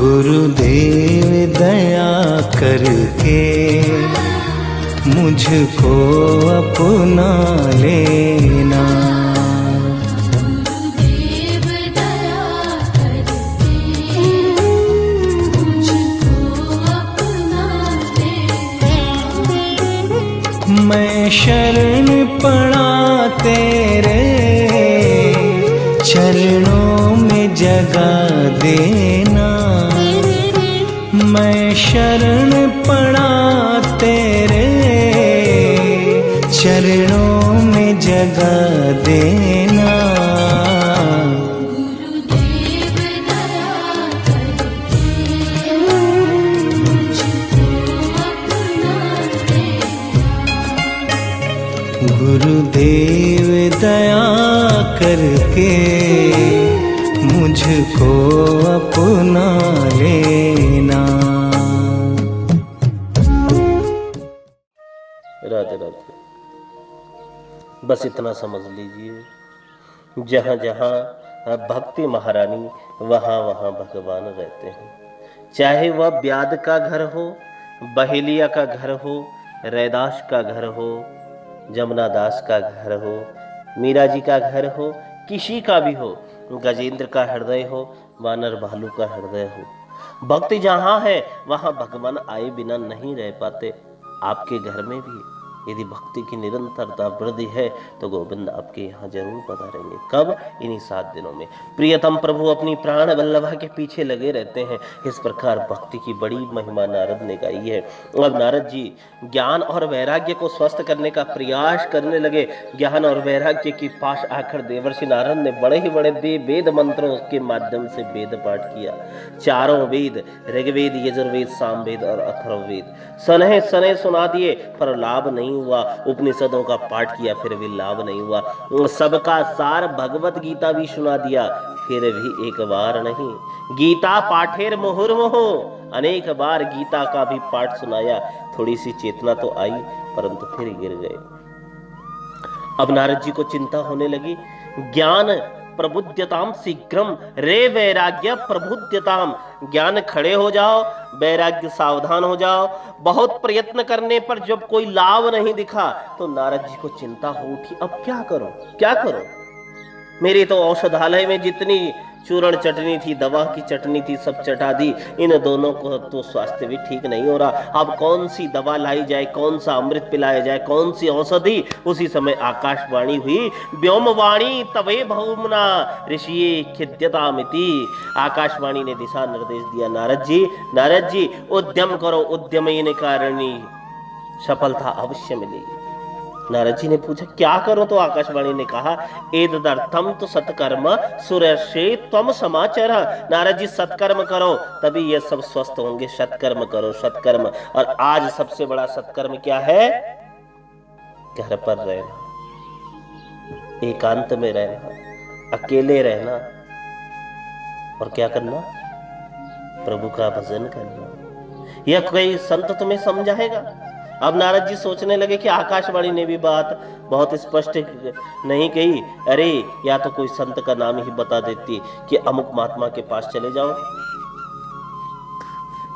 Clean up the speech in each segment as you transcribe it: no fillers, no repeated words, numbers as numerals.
गुरुदेव दया करके मुझको अपना लेना। गुरुदेव दया करके मुझको अपना लेना। मैं शरण पड़ा तेरे चरणों में जगह देना। मैं शरण पड़ा तेरे चरणों में जगह देना। गुरुदेव दया करके मुझको अपना लेना। गुरुदेव दया करके मुझको अपना लेना। राधे राधे। बस इतना समझ लीजिए, जहाँ जहाँ भक्ति महारानी वहाँ वहाँ भगवान रहते हैं। चाहे वह ब्याद का घर हो, बहेलिया का घर हो, रैदास का घर हो, जमुना दास का घर हो, मीरा जी का घर हो, किसी का भी हो, गजेंद्र का हृदय हो, वानर भालू का हृदय हो, भक्ति जहाँ है वहाँ भगवान आए बिना नहीं रह पाते। आपके घर में भी यदि भक्ति की निरंतरता वृद्धि है तो गोविंद आपके यहाँ जरूर पधारेंगे। कब? इन्हीं 7 दिनों में। प्रियतम प्रभु अपनी प्राण वल्लभा के पीछे लगे रहते हैं। इस प्रकार भक्ति की बड़ी महिमा नारद ने गाई है। अब नारद जी ज्ञान और वैराग्य को स्वस्थ करने का प्रयास करने लगे। ज्ञान और वैराग्य के पास आकर देवर्षि नारद ने बड़े ही बड़े वेद मंत्रों के माध्यम से वेद पाठ किया। चारों वेद, ऋग्वेद, यजुर्वेद, सामवेद और अथर्ववेद सनहे सनहे सुना दिए, पर लाभ नहीं हुआ। उपनिषदों का पाठ किया, फिर भी लाभ नहीं हुआ। सबका सार भगवत गीता भी सुना दिया, फिर भी एक बार नहीं। गीता पाठेर मुहुर्मुहु, अनेक बार गीता का भी पाठ सुनाया। थोड़ी सी चेतना तो आई, परंतु फिर गिर गए। अब नारद जी को चिंता होने लगी। ज्ञान प्रबुद्धताम शीघ्रम रे वैराग्य प्रबुद्धताम। ज्ञान खड़े हो जाओ, वैराग्य सावधान हो जाओ। बहुत प्रयत्न करने पर जब कोई लाभ नहीं दिखा तो नारद जी को चिंता हो उठी। अब क्या करो, क्या करो? मेरी तो औषधालय में जितनी चूर्ण चटनी थी, दवा की चटनी थी, सब चटा दी। इन दोनों को तो स्वास्थ्य भी ठीक नहीं हो रहा। अब कौन सी दवा लाई जाए, कौन सा अमृत पिलाया जाए, कौन सी औषधि? उसी समय आकाशवाणी हुई। व्योमवाणी तवे भौमना ऋषि खिद्यतामिति। आकाशवाणी ने दिशा निर्देश दिया, नारद जी उद्यम करो, उद्यमेन कारणी सफलता अवश्य मिलेगी। नारद जी ने पूछा क्या करो? तो आकाशवाणी ने कहा एतदर्थम तो सत्कर्म सुरसे त्वम समाचार। नारद जी सत्कर्म करो तभी ये सब स्वस्थ होंगे। सत्कर्म करो, सत्कर्म। और आज सबसे बड़ा सत्कर्म क्या है? घर पर रहना, एकांत में रहना, अकेले रहना, और क्या करना? प्रभु का भजन करना। यह कोई संत तुम्हें समझाएगा? अब नारद जी सोचने लगे कि आकाशवाणी ने भी बात बहुत स्पष्ट नहीं कही। अरे या तो कोई संत का नाम ही बता देती कि अमुक महात्मा के पास चले जाओ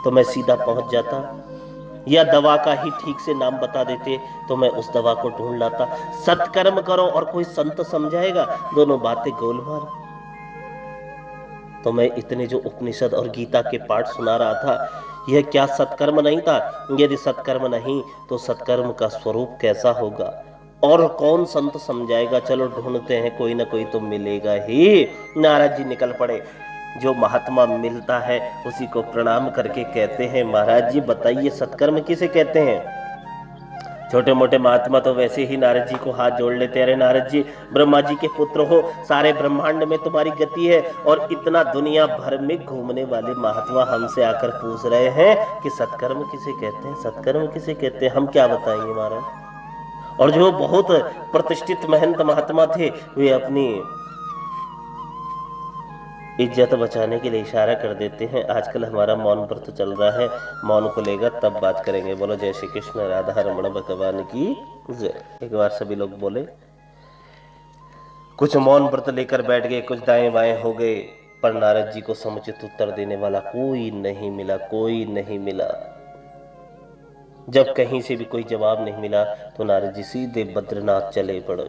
तो मैं सीधा पहुंच जाता, या दवा का ही ठीक से नाम बता देते तो मैं उस दवा को ढूंढ लाता। सत्कर्म करो और कोई संत समझाएगा, दोनों बातें गोलमाल। तो मैं इतने जो उपनिषद और गीता के पाठ सुना रहा था, यह क्या सत्कर्म नहीं था? यदि सत्कर्म नहीं तो सत्कर्म का स्वरूप कैसा होगा? और कौन संत समझाएगा? चलो ढूंढते हैं, कोई ना कोई तो मिलेगा ही। नारद जी निकल पड़े। जो महात्मा मिलता है उसी को प्रणाम करके कहते हैं महाराज जी बताइए सत्कर्म किसे कहते हैं? छोटे मोटे महात्मा तो वैसे ही नारद जी को हाथ जोड़ लेते। अरे नारद जी ब्रह्मा जी के पुत्र हो, सारे ब्रह्मांड में तुम्हारी गति है, और इतना दुनिया भर में घूमने वाले महात्मा हमसे आकर पूछ रहे हैं कि सत्कर्म किसे कहते हैं, सत्कर्म किसे कहते हैं? हम क्या बताएंगे महाराज? और जो बहुत प्रतिष्ठित महंत महात्मा थे वे अपनी इज्जत बचाने के लिए इशारा कर देते हैं। आजकल हमारा मौन व्रत चल रहा है, मौन को लेकर तब बात करेंगे। बोलो जय श्री कृष्ण राधा रमण भगवान की जय। एक बार सभी लोग बोले। कुछ मौन व्रत लेकर बैठ गए, कुछ दाएं बाएं हो गए, पर नारद जी को समुचित उत्तर देने वाला कोई नहीं मिला, कोई नहीं मिला। जब कहीं से भी कोई जवाब नहीं मिला तो नारद जी सीधे बद्रीनाथ चले पड़े।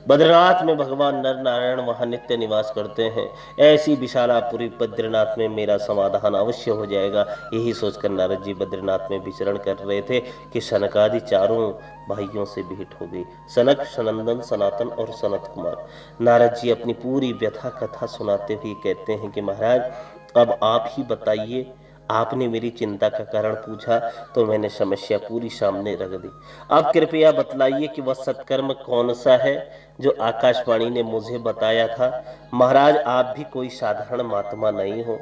बद्रीनाथ में भगवान नर नारायण वहां नित्य निवास करते हैं। ऐसी विशालापुरी बद्रीनाथ में मेरा समाधान अवश्य हो जाएगा, यही सोचकर नारद जी बद्रीनाथ में विचरण कर रहे थे कि सनकादि चारों भाइयों से भेंट हो गई। सनक, सनंदन, सनातन और सनत कुमार। नारद जी अपनी पूरी व्यथा कथा सुनाते हुए कहते हैं कि महाराज अब आप ही बताइए, आपने मेरी चिंता का कारण पूछा तो मैंने समस्या पूरी सामने रख दी। आप कृपया बतलाइए कि वह सत्कर्म कौन सा है जो आकाशवाणी ने मुझे बताया था। महाराज आप भी कोई साधारण महात्मा नहीं हो।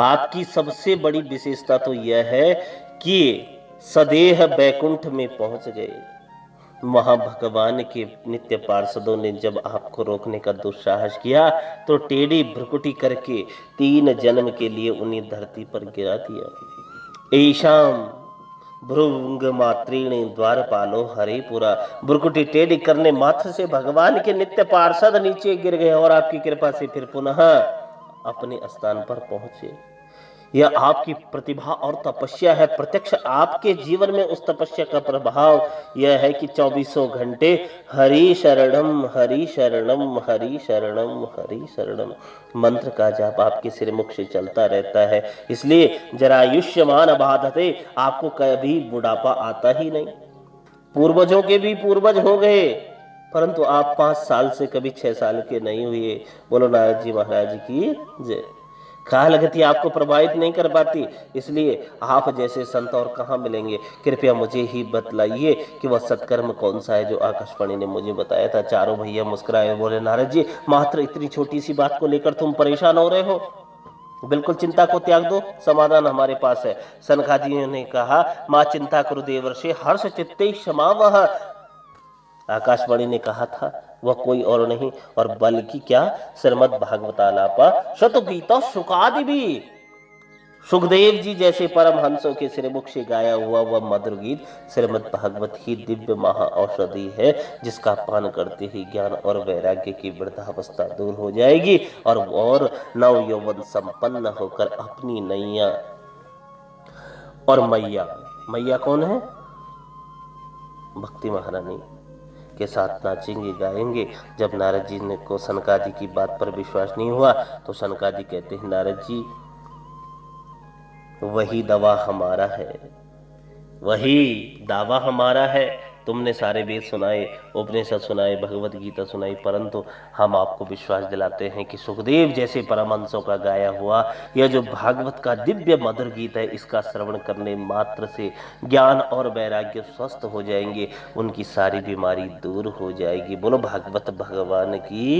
आपकी सबसे बड़ी विशेषता तो यह है कि सदेह बैकुंठ में पहुंच गए। वहां भगवान के नित्य पार्षदों ने जब आपको रोकने का दुस्साहस किया तो टेढ़ी भ्रुकुटी करके 3 जन्म के लिए उन्हें धरती पर गिरा दिया। ऐशाम भृंग मात्रीणी द्वारपालो हरिपुरा। भ्रुकुटी टेढ़ी करने मात्र से भगवान के नित्य पार्षद नीचे गिर गए और आपकी कृपा से फिर पुनः अपने स्थान पर पहुंचे। यह आपकी प्रतिभा और तपस्या है। प्रत्यक्ष आपके जीवन में उस तपस्या का प्रभाव यह है कि 24 घंटे हरि शरणम हरि शरणम हरि शरणम हरि शरणम मंत्र का जाप आपके सिरमुख से चलता रहता है। इसलिए जरायुष्यमान बाधते, आपको कभी बुढ़ापा आता ही नहीं। पूर्वजों के भी पूर्वज हो गए परंतु आप 5 साल से कभी 6 साल के नहीं हुए। बोलो नारद जी महाराज की जय। कालगति आपको प्रभावित नहीं कर पाती, इसलिए आप जैसे संत और कहाँ मिलेंगे। कृपया मुझे ही बतलाइए कि वह सत्कर्म कौन सा है जो आकाशवाणी ने मुझे बताया था। चारों भैया मुस्कुराए, बोले नारद जी मात्र इतनी छोटी सी बात को लेकर तुम परेशान हो रहे हो, बिल्कुल चिंता को त्याग दो, समाधान हमारे पास है। सनकादियों ने कहा माँ चिंता करो देवर्षि, हर्ष चित्ते क्षमावह। आकाशवाणी ने कहा था वह कोई और नहीं और बल्कि क्या, श्रीमद् भागवतालापा शतगीता शुकादि भी। सुखदेव जी जैसे परम हंसों के श्रीमुख से गाया हुआ वह मधुर गीत श्रीमद् भागवत ही दिव्य महा औषधि है, जिसका पान करते ही ज्ञान और वैराग्य की वृद्धावस्था दूर हो जाएगी और नव यौवन संपन्न होकर अपनी नैया और मैया कौन है, भक्ति महारानी के साथ नाचेंगे गाएंगे। जब नारद जी ने को सनकादि की बात पर विश्वास नहीं हुआ तो सनकादि कहते हैं नारद जी वही दवा हमारा है, वही दावा हमारा है। तुमने सारे वेद सुनाए, उपनिषद सुनाए, भगवत गीता सुनाई, परंतु हम आपको विश्वास दिलाते हैं कि सुखदेव जैसे परमहंसों का गाया हुआ यह जो भागवत का दिव्य मधुर गीत है, इसका श्रवण करने मात्र से ज्ञान और वैराग्य स्वस्थ हो जाएंगे, उनकी सारी बीमारी दूर हो जाएगी। बोलो भागवत भगवान की।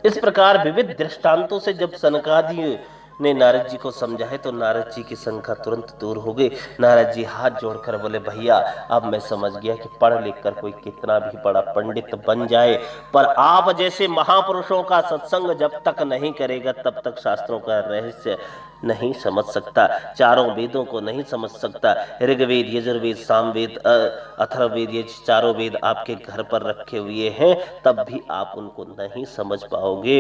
इस प्रकार विविध दृष्टांतों से जब सनकादि ने नारद जी को समझाए तो नारद जी की शंका तुरंत दूर हो गई। नारद जी हाथ जोड़कर बोले भैया अब मैं समझ गया कि पढ़ लिख कर कोई कितना भी बड़ा पंडित बन जाए, पर आप जैसे महापुरुषों का सत्संग जब तक नहीं करेगा तब तक शास्त्रों का रहस्य नहीं समझ सकता, चारों वेदों को नहीं समझ सकता। ऋग्वेद, यजुर्वेद, सामवेद, अथर्ववेद, ये चारों वेद आपके घर पर रखे हुए हैं, तब भी आप उनको नहीं समझ पाओगे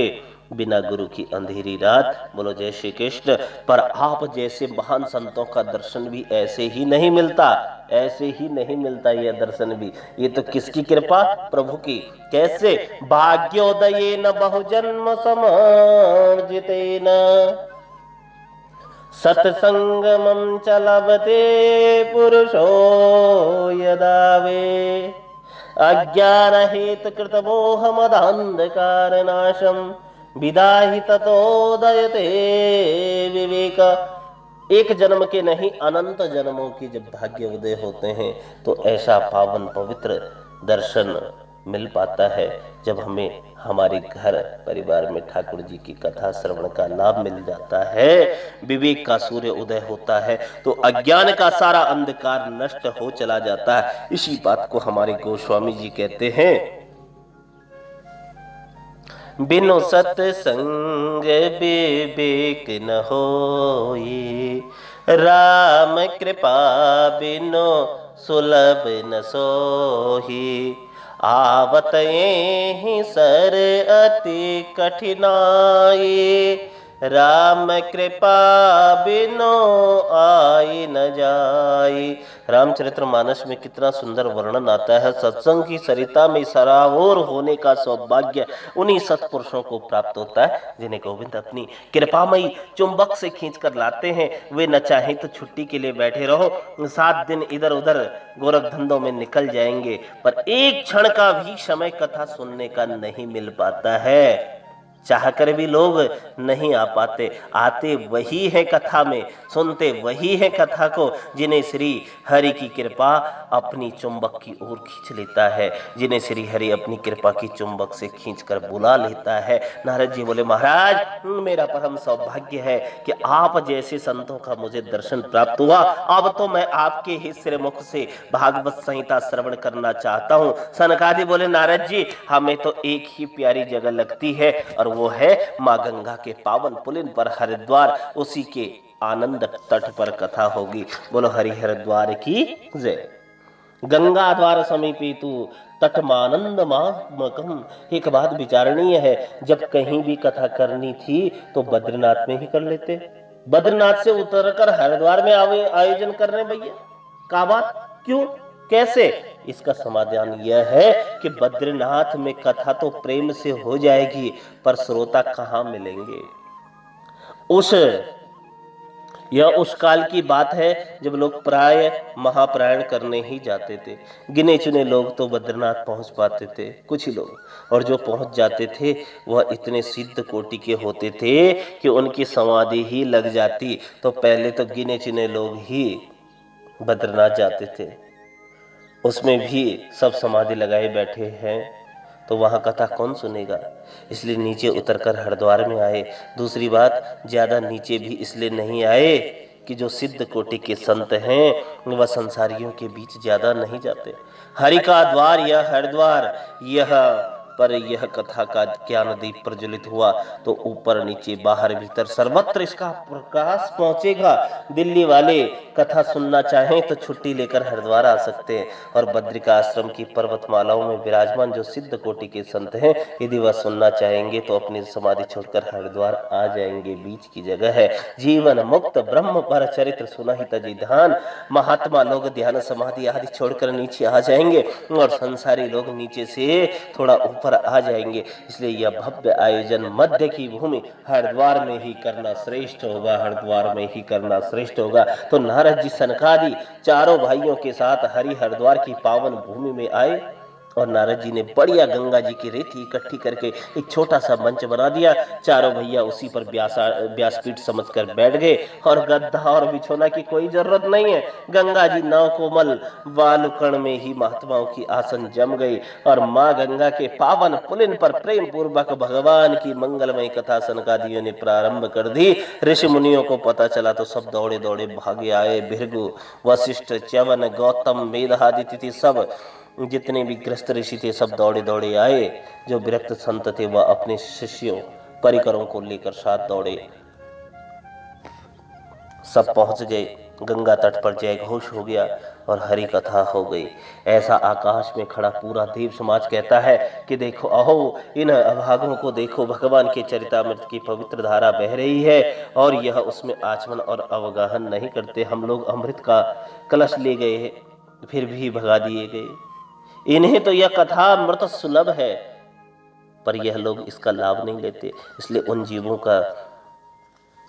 बिना गुरु की अंधेरी रात। बोलो जय श्री कृष्ण। पर आप जैसे महान संतों का दर्शन भी ऐसे ही नहीं मिलता, ऐसे ही नहीं मिलता यह दर्शन भी। ये तो किसकी कृपा, प्रभु की। कैसे, भाग्योदये न बहुजन्म समार्जितेन सत्संगमं च लभते पुरुषो यदा वे अज्ञान हेतु कृत मोह मदांधकार नाशम विदाहि ततोदयते विवेक। एक जन्म के नहीं अनंत जन्मों की जब भाग्य उदय होते हैं तो ऐसा पावन पवित्र दर्शन मिल पाता है जब हमें हमारे घर परिवार में ठाकुर जी की कथा श्रवण का लाभ मिल जाता है, विवेक का सूर्य उदय होता है तो अज्ञान का सारा अंधकार नष्ट हो चला जाता है। इसी बात को हमारे गोस्वामी जी कहते हैं, बिनु सत्संग विवेक न होई, राम कृपा बिनु सुलभ न सोही, आवत ही सर अति कठिनाई, राम कृपा बिनो आई न जाई। रामचरितमानस में कितना सुंदर वर्णन आता है। सत्संग की सरिता में सराबोर होने का सौभाग्य उन्हीं सत्पुरुषों को प्राप्त होता है जिन्हें गोविंद अपनी कृपामयी चुंबक से खींच कर लाते हैं। वे न चाहें तो छुट्टी के लिए बैठे रहो, 7 दिन इधर उधर गोरख धंधों में निकल जाएंगे, पर एक क्षण का भी समय कथा सुनने का नहीं मिल पाता है। चाहकर भी लोग नहीं आ पाते। आते वही है कथा में, सुनते वही है कथा को जिन्हें श्री हरि की कृपा अपनी चुंबक की ओर खींच लेता है, जिन्हें श्री हरि अपनी कृपा की चुंबक से खींचकर बुला लेता है। नारद जी बोले, महाराज मेरा परम सौभाग्य है कि आप जैसे संतों का मुझे दर्शन प्राप्त हुआ। अब तो मैं आपके ही श्रीमुख से भागवत संहिता श्रवण करना चाहता हूँ। सनकादि बोले, नारद जी हमें तो एक ही प्यारी जगह लगती है और वो है माँ गंगा के पावन पुलिन पर हरिद्वार, उसी के आनंद तट पर कथा होगी। बोलो हरि हरिद्वार की जय। गंगा द्वार समीपितु तटमानंद मामकम। एक बात विचारणीय है, जब कहीं भी कथा करनी थी तो बद्रीनाथ में ही कर लेते। बद्रीनाथ से उतरकर हरिद्वार में आयोजन कर रहे भैया, क्या बात, क्यों, कैसे? इसका समाधान यह है कि बद्रीनाथ में कथा तो प्रेम से हो जाएगी, पर श्रोता कहाँ मिलेंगे? यह उस काल की बात है जब लोग प्राय महाप्रायण करने ही जाते थे। गिने चुने लोग तो बद्रीनाथ पहुंच पाते थे, कुछ ही लोग, और जो पहुंच जाते थे वह इतने सिद्ध कोटि के होते थे कि उनकी समाधि ही लग जाती। तो पहले तो गिने चुने लोग ही बद्रीनाथ जाते थे, उसमें भी सब समाधि लगाए बैठे हैं, तो वहां कथा कौन सुनेगा? इसलिए नीचे उतरकर हरिद्वार में आए। दूसरी बात, ज्यादा नीचे भी इसलिए नहीं आए कि जो सिद्ध कोटि के संत हैं वह संसारियों के बीच ज्यादा नहीं जाते। हरि का द्वार यह हरिद्वार, यह पर यह कथा का ज्ञान दीप प्रज्वलित हुआ तो ऊपर नीचे बाहर भीतर सर्वत्र इसका प्रकाश पहुंचेगा। दिल्ली वाले कथा सुनना चाहें तो छुट्टी लेकर हरिद्वार आ सकते हैं, और बद्रिका आश्रम की पर्वतमालाओं में विराजमान जो सिद्ध कोटि के संत हैं, यदि वह सुनना चाहेंगे तो अपनी समाधि छोड़कर हरिद्वार आ जाएंगे। बीच की जगह है, जीवन मुक्त ब्रह्म पर चरित्र सुना ही तजी ध्यान। महात्मा लोग ध्यान समाधि आदि छोड़कर नीचे आ जाएंगे और संसारी लोग नीचे से थोड़ा पर आ जाएंगे। इसलिए यह भव्य आयोजन मध्य की भूमि हरिद्वार में ही करना श्रेष्ठ होगा, हरिद्वार में ही करना श्रेष्ठ होगा। तो नारद जी सनकादि चारों भाइयों के साथ हरि हरिद्वार की पावन भूमि में आए और नारद जी ने बढ़िया गंगा जी की रेती इकट्ठी करके एक छोटा सा मंच बना दिया। चारों भैया उसी पर व्यासपीठ समझकर बैठ गए और गद्दा और बिछोना की कोई जरूरत नहीं है। गंगा जी नव कोमल वालुकण में ही महात्माओं की आसन जम गई और माँ गंगा के पावन पुलिन पर प्रेम पूर्वक भगवान की मंगलमय कथा सनकादियों ने प्रारंभ कर दी। ऋषि मुनियों को पता चला तो सब दौड़े दौड़े भागे आए। भृगु, वशिष्ठ, च्यवन, गौतम, मेधादिति सब जितने भी ग्रस्त ऋषि थे सब दौड़े दौड़े आए। जो विरक्त संत थे वह अपने शिष्यों परिकरों को लेकर साथ दौड़े। सब पहुंच गए। गंगा तट पर जय घोष हो गया और हरि कथा हो गई। ऐसा आकाश में खड़ा पूरा देव समाज कहता है कि देखो, अहो इन अभागों को देखो, भगवान के चरितामृत की पवित्र धारा बह रही है और यह उसमें आचमन और अवगाहन नहीं करते। हम लोग अमृत का कलश ले गए फिर भी भगा दिए गए। इन्हें तो यह कथा अमृत सुलभ है, पर यह लोग इसका लाभ नहीं लेते। इसलिए उन जीवों का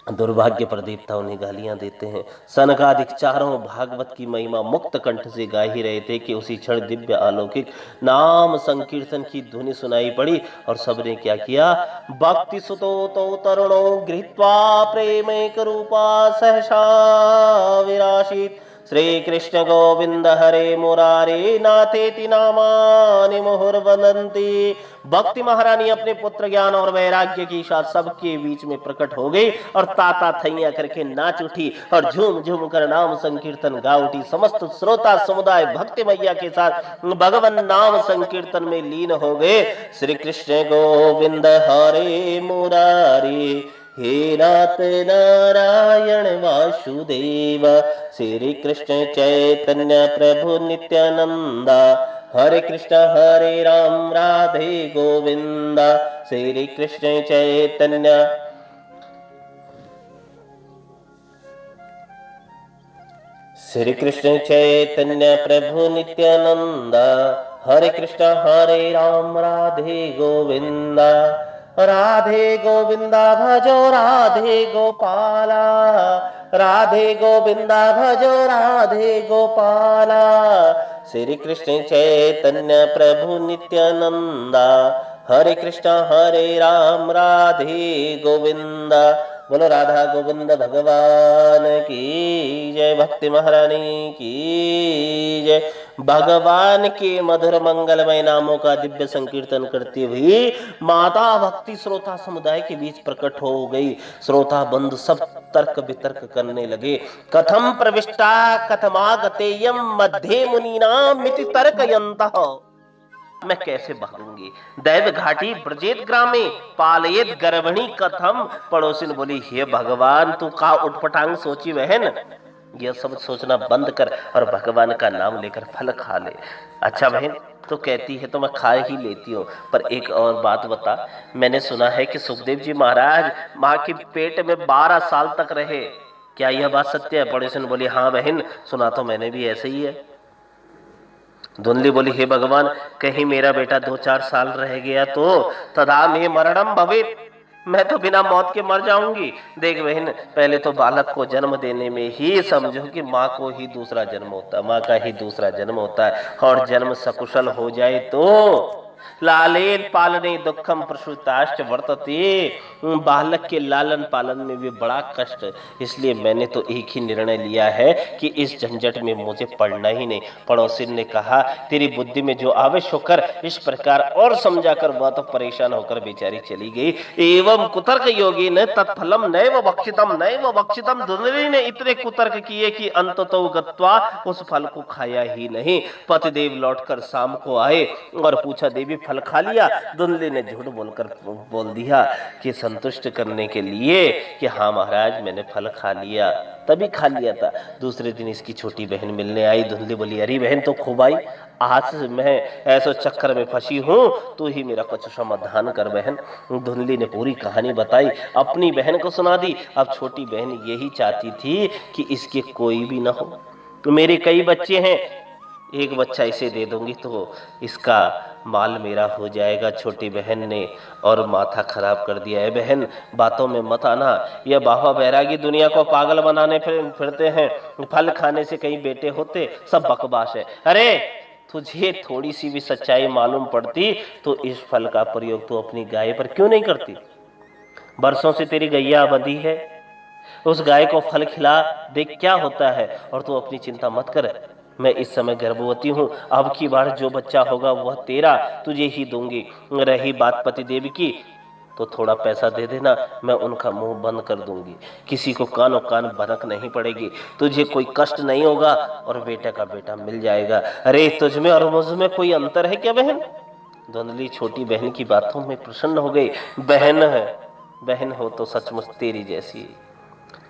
दुर्भाग्य पर देवता उन्हें गालियां देते हैं। सनकादिक चारों भागवत की महिमा मुक्त कंठ से गा ही रहे थे कि उसी क्षण दिव्य अलौकिक नाम संकीर्तन की ध्वनि सुनाई पड़ी और सबने क्या किया? भक्ति सुतो तो तरुणो गृहीत्वा प्रेमैक रूपा सहसा विराशित श्री कृष्ण गोविंद हरे मुरारे नाथेति नामानि मुहुर्वदन्ति। भक्ति महारानी अपने पुत्र ज्ञान और वैराग्य की साथ सबके बीच में प्रकट हो गई और ताता थैया करके नाच उठी और झूम झूम कर नाम संकीर्तन गा उठी। समस्त श्रोता समुदाय भक्ति मैया के साथ भगवान नाम संकीर्तन में लीन हो गए। श्री कृष्ण गोविंद हरे मुरारी हे नाथ नारायण वासुदेव श्री कृष्ण चैतन्य प्रभु नित्यानंदा हरे राम राधे गोविंद श्री कृष्ण चैतन्य श्री कृष्ण चैतन्य प्रभु नित्यानंद हरे राम राधे गोविंद भजो राधे गोपाला राधे गोविंदा भजो राधे गोपाला श्री कृष्ण चैतन्य प्रभु नित्यानंदा हरे राम राधे गोविंदा। बोलो राधा गोविंद भगवान की जय, भक्ति महारानी की जय। भगवान के मधुर मंगलमय नामों का दिव्य संकीर्तन करती हुई माता भक्ति श्रोता समुदाय के बीच प्रकट हो गई। श्रोता बंधु सब तर्क वितर्क करने लगे। कथम प्रविष्टा कथमागतेयम मध्ये मुनीनाम मिति तर्कयन्तः। मैं कैसे भागूंगी? दैव घाटी ब्रजेत ग्रामे पालयेत गर्भणी कथम। पड़ोसी ने बोली, हे भगवान तू का उठपटांग सोची बहन, यह सब सोचना बंद कर और भगवान का नाम लेकर फल खा ले। अच्छा बहन तो कहती है तो मैं खा ही लेती हूँ, पर एक और बात बता, मैंने सुना है कि सुखदेव जी महाराज माँ के पेट में 12 साल तक रहे, क्या यह बात सत्य है? पड़ोसी ने बोली, हाँ बहन सुना तो मैंने भी ऐसे ही है। धुंधली बोली, हे भगवान कहीं मेरा बेटा 2-4 साल रह गया तो तदा में मरणम भवेत, मैं तो बिना मौत के मर जाऊंगी। देख बहन पहले तो बालक को जन्म देने में ही समझो कि माँ को ही दूसरा जन्म होता है, माँ का ही दूसरा जन्म होता है, और जन्म सकुशल हो जाए तो लालेन पालने दुखम प्रसूताश्च वर्तते। बालक के लालन पालन में भी बड़ा कष्ट, इसलिए मैंने तो एक ही निर्णय लिया है कि इस झंझट में मुझे पड़ना ही नहीं। पड़ोसी ने कहा, तेरी बुद्धि में जो आवे सो कर। इस प्रकार और समझाकर वह तो परेशान होकर बेचारी चली गई। एवं कुतर्क योगी ने तत्फलम नैव भक्षितम। धुंधली ने इतने कुतर्क किए कि अंततो गत्वा उस फल को खाया ही नहीं। पतिदेव लौटकर शाम को आए और पूछा, देवी फल खा लिया? धुंधली ने झूठ बोलकर बोल दिया कि संतुष्ट करने के लिए कि हाँ महाराज मैंने फल खा लिया, तभी खा लिया था। दूसरे दिन इसकी छोटी बहन मिलने आई। धुंधली बोली, अरे बहन तो खूब आई, आज मैं ऐसे चक्कर में फंसी हूँ, तू ही मेरा कुछ समाधान कर बहन। धुंधली ने पूरी कहानी बताई, अपनी बहन को सुना दी। अब छोटी बहन यही चाहती थी कि इसके कोई भी ना हो, मेरे कई बच्चे हैं, एक बच्चा इसे दे दूंगी तो इसका माल मेरा हो जाएगा। छोटी बहन ने और माथा खराब कर दिया है। बहन बातों में मत आना, यह बाबा बैरागी दुनिया को पागल बनाने फिरते हैं, फल खाने से कहीं बेटे होते, सब बकवास है। अरे तुझे थोड़ी सी भी सच्चाई मालूम पड़ती तो इस फल का प्रयोग तो अपनी गाय पर क्यों नहीं करती? बरसों से तेरी गैया बंधी है, उस गाय को फल खिला देख क्या होता है, और तू अपनी चिंता मत कर। मैं इस समय गर्भवती हूँ, अब की बार जो बच्चा होगा वह तेरा, तुझे ही दूंगी। रही बात पति देव की तो थोड़ा पैसा दे देना, मैं उनका मुंह बंद कर दूंगी, किसी को कानो कान भनक नहीं पड़ेगी, तुझे कोई कष्ट नहीं होगा और बेटे का बेटा मिल जाएगा। अरे तुझ में और मुझ में कोई अंतर है क्या बहन? धुंधली छोटी बहन की बातों में प्रसन्न हो गई। बहन है, बहन हो तो सचमुच तेरी जैसी,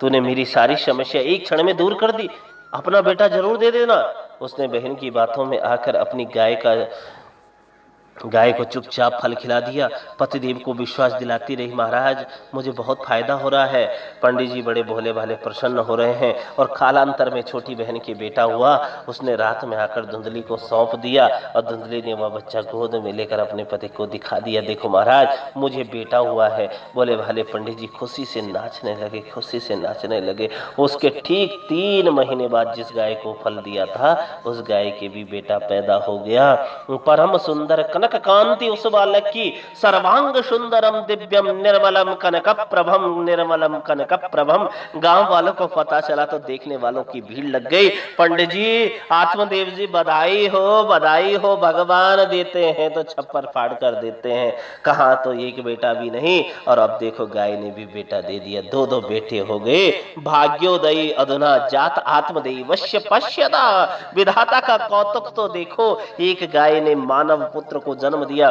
तूने मेरी सारी समस्या एक क्षण में दूर कर दी, अपना बेटा जरूर दे देना। उसने बहन की बातों में आकर अपनी गाय को चुपचाप फल खिला दिया। पतिदेव को विश्वास दिलाती रही, महाराज मुझे बहुत फायदा हो रहा है। पंडित जी बड़े भोले भाले प्रसन्न हो रहे हैं। और कालांतर में छोटी बहन के बेटा हुआ। उसने रात में आकर धुंधली को सौंप दिया और धुंधली ने वह बच्चा गोद में लेकर अपने पति को दिखा दिया, देखो महाराज मुझे बेटा हुआ है। भोले भाले पंडित जी खुशी से नाचने लगे, खुशी से नाचने लगे। उसके ठीक 3 महीने बाद जिस गाय को फल दिया था उस गाय के भी बेटा पैदा हो गया। परम सुंदर कनक कांति उस बालक की, सर्वांग सुंदरम दिव्यम निर्मलम कनक प्रभम, निर्मलम कनक प्रभम। गांव वालों को पता चला तो देखने वालों की भीड़ लग गई। पंडित जी आत्मदेव जी बधाई हो, भगवान देते हैं तो छप्पर फाड़ कर देते हैं, कहा तो एक बेटा भी नहीं। और अब देखो गाय ने भी बेटा दे दिया, 2 बेटे हो गए। भाग्योदयी अधुना जात आत्मदेवी वश्य पश्यता। विधाता का कौतुक तो देखो, एक गाय ने मानव पुत्र को जन्म दिया,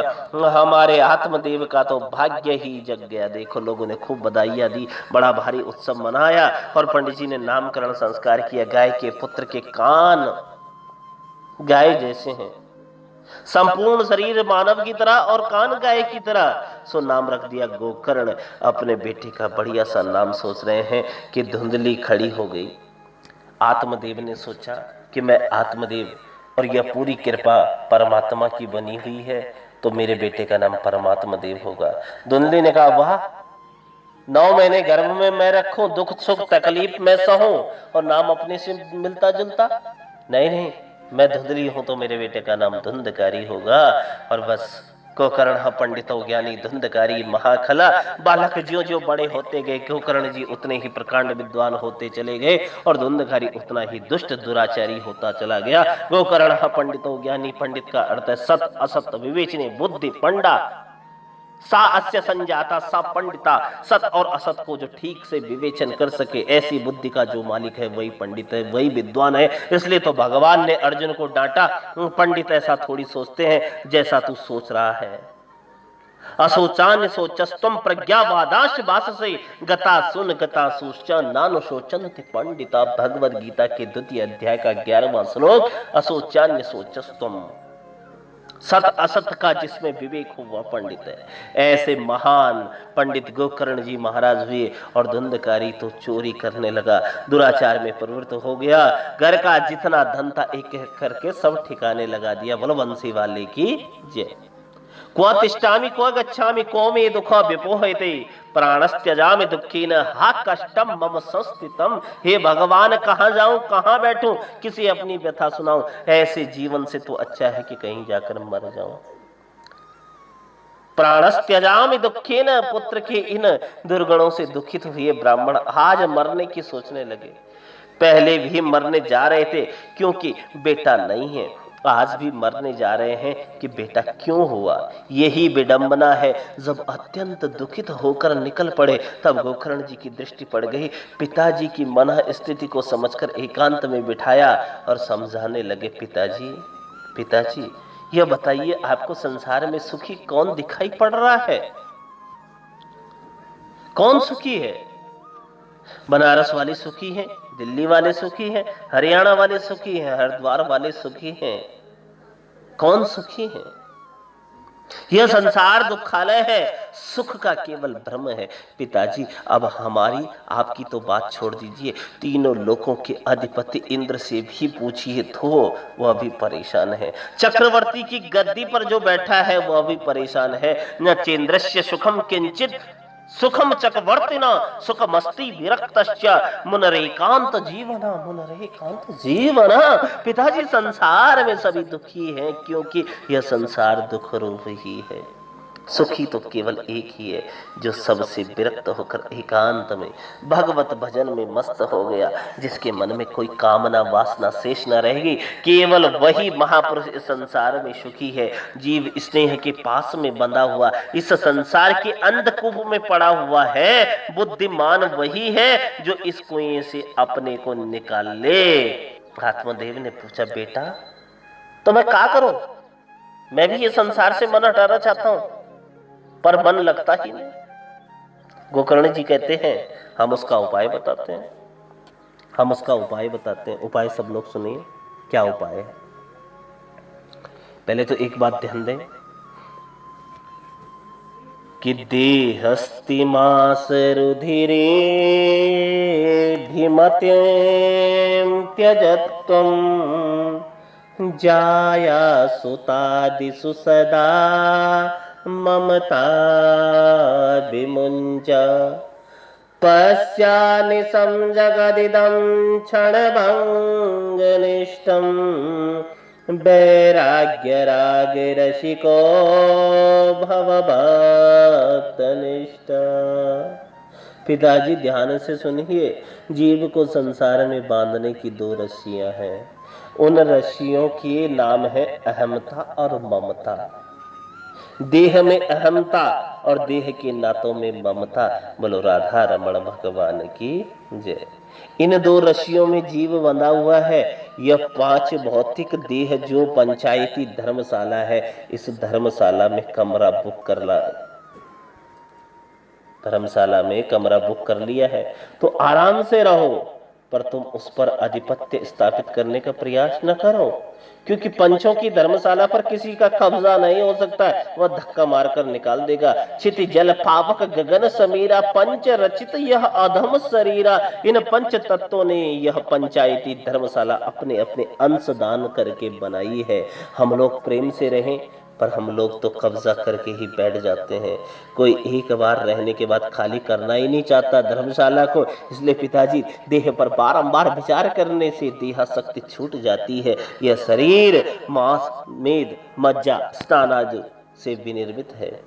हमारे आत्मदेव का तो भाग्य ही जग गया। देखो लोगों ने खूब बधाइयां दी, बड़ा भारी उत्सव मनाया और पंडित जी ने नामकरण संस्कार किया। गाय के पुत्र के कान गाय जैसे हैं, संपूर्ण शरीर मानव की तरह और कान गाय की तरह। सो नाम रख दिया गोकर्ण। अपने बेटे का बढ़िया सा नाम सोच रहे हैं कि धुंधली खड़ी हो गई। आत्मदेव ने सोचा कि मैं आत्मदेव और यह पूरी कृपा परमात्मा की बनी हुई है, तो मेरे बेटे का नाम परमात्मा देव होगा। धुंधली ने कहा, वाह, 9 महीने गर्भ में मैं रखूं, दुख सुख तकलीफ में सहूं और नाम अपने से मिलता जुलता? नहीं नहीं, मैं धुंधली हूं तो मेरे बेटे का नाम धुंधकारी होगा। और बस गोकर्ण पंडितो ज्ञानी धुंधकारी महाखला। बालक ज्यों ज्यों बड़े होते गए गोकर्ण जी उतने ही प्रकांड विद्वान होते चले गए और धुंधकारी उतना ही दुष्ट दुराचारी होता चला गया। गोकर्ण पंडितो ज्ञानी, पंडित का अर्थ है सत असत विवेचने बुद्धि पंडा। सा अस्य संजाता सा पंडिता, सत और असत को जो ठीक से विवेचन कर सके, ऐसी बुद्धि का जो मालिक है वही पंडित है, वही विद्वान है। इसलिए तो भगवान ने अर्जुन को डांटा, पंडित ऐसा थोड़ी सोचते हैं जैसा तू सोच रहा है। असोचान सोचस्तम प्रज्ञावादाश वाससे गता सुन गता सोचा नानु सोचन्ति पंडिता। भगवद गीता के 2 अध्याय का 11वां श्लोक। असोचान्य सोचस्तम, सत असत का जिसमें विवेक हो वह पंडित है। ऐसे महान पंडित गोकर्ण जी महाराज हुए और धुंधकारी तो चोरी करने लगा, दुराचार में प्रवृत्त हो गया। घर का जितना धन था एक एक करके सब ठिकाने लगा दिया। बलवंशी वाले की जय। क्व तिष्ठामि क्व गच्छामि क्व मे दुःखो विपोहयते प्राणस्त्यजामि दुःखेन हा कष्टम मम संस्थितम। हे भगवान, कहां जाऊं कहां बैठूं, किसी अपनी व्यथा सुनाऊं? ऐसे जीवन से तो अच्छा है कि कहीं जाकर मर जाऊं। प्राणस्त्यजामि दुःखेन, पुत्र के इन दुर्गुणों से दुखित हुए ब्राह्मण आज मरने की सोचने लगे। पहले भी मरने जा रहे थे क्योंकि बेटा नहीं है, आज भी मरने जा रहे हैं कि बेटा क्यों हुआ। यही विडंबना है। जब अत्यंत दुखित होकर निकल पड़े तब गोकर्ण जी की दृष्टि पड़ गई। पिताजी की मन स्थिति को समझकर एकांत में बिठाया और समझाने लगे, पिताजी पिताजी यह बताइए आपको संसार में सुखी कौन दिखाई पड़ रहा है? कौन सुखी है? बनारस वाले सुखी हैं, दिल्ली वाले सुखी हैं, हरियाणा वाले सुखी हैं, हरिद्वार वाले सुखी हैं। कौन सुखी है? यह संसार दुखालय है, सुख का केवल भ्रम है। पिताजी अब हमारी आपकी तो बात छोड़ दीजिए, तीनों लोकों के अधिपति इंद्र से भी पूछिए तो वह भी परेशान है। चक्रवर्ती की गद्दी पर जो बैठा है वह भी परेशान है। न चेन्द्रस्य सुखम किंचित सुखम चक्रवर्तिना सुखमस्ति विरक्तश्च मुनरेकांत जीवना मुनरेकांत जीवना। पिताजी संसार में सभी दुखी हैं क्योंकि यह संसार दुख रूप ही है। सुखी तो केवल एक ही है जो सबसे विरक्त होकर एकांत में भगवत भजन में मस्त हो गया, जिसके मन में कोई कामना वासना शेष न रहेगी। केवल वही महापुरुष इस संसार में सुखी है। जीव स्नेह के पास में बंधा हुआ इस संसार के अंधकूप में पड़ा हुआ है। बुद्धिमान वही है जो इस कुएं से अपने को निकाल ले। आत्मदेव ने पूछा, बेटा तो मैं क्या करूं? मैं भी ये संसार से मन हटाना चाहता हूं पर मन लगता ही नहीं। गोकर्ण जी कहते हैं, हम उसका उपाय बताते हैं। हम उसका उपाय बताते हैं। उपाय सब लोग सुनिए, क्या उपाय है। पहले तो एक बात ध्यान दें कि देहस्ति मास रुधिरे धिमत्यं त्यजत्वं जाया सुतादिषु सदा ममता विमुञ्च पश्यानिशं जगदिदं क्षणभङ्गनिष्ठं वैराग्यरागरसिको भवभक्तनिष्ठ। पिताजी ध्यान से सुनिए, जीव को संसार में बांधने की 2 रस्सियां हैं। उन रस्सियों के नाम है अहमता और ममता। देह में अहमता और देह के नातों में ममता। बोलो राधा रमण भगवान की जय। इन 2 रस्सियों में जीव बंधा हुआ है। यह 5 भौतिक देह जो पंचायती धर्मशाला है, इस धर्मशाला में कमरा बुक कर ला। धर्मशाला में कमरा बुक कर लिया है तो आराम से रहो, पर तुम उस पर आधिपत्य स्थापित करने का प्रयास न करो, क्योंकि पंचों की धर्मशाला पर किसी का कब्जा नहीं हो सकता है, वह धक्का मारकर निकाल देगा। क्षिति जल पावक गगन समीरा, पंच रचित यह अधम शरीरा। इन पंच तत्वों ने यह पंचायती धर्मशाला अपने अपने अंश दान करके बनाई है। हम लोग प्रेम से रहें, पर हम लोग तो कब्जा करके ही बैठ जाते हैं। कोई एक बार रहने के बाद खाली करना ही नहीं चाहता धर्मशाला को। इसलिए पिताजी, देह पर बारंबार विचार करने से देहाशक्ति छूट जाती है। यह शरीर मांस मेद मज्जा स्नान आदि से विनिर्मित है।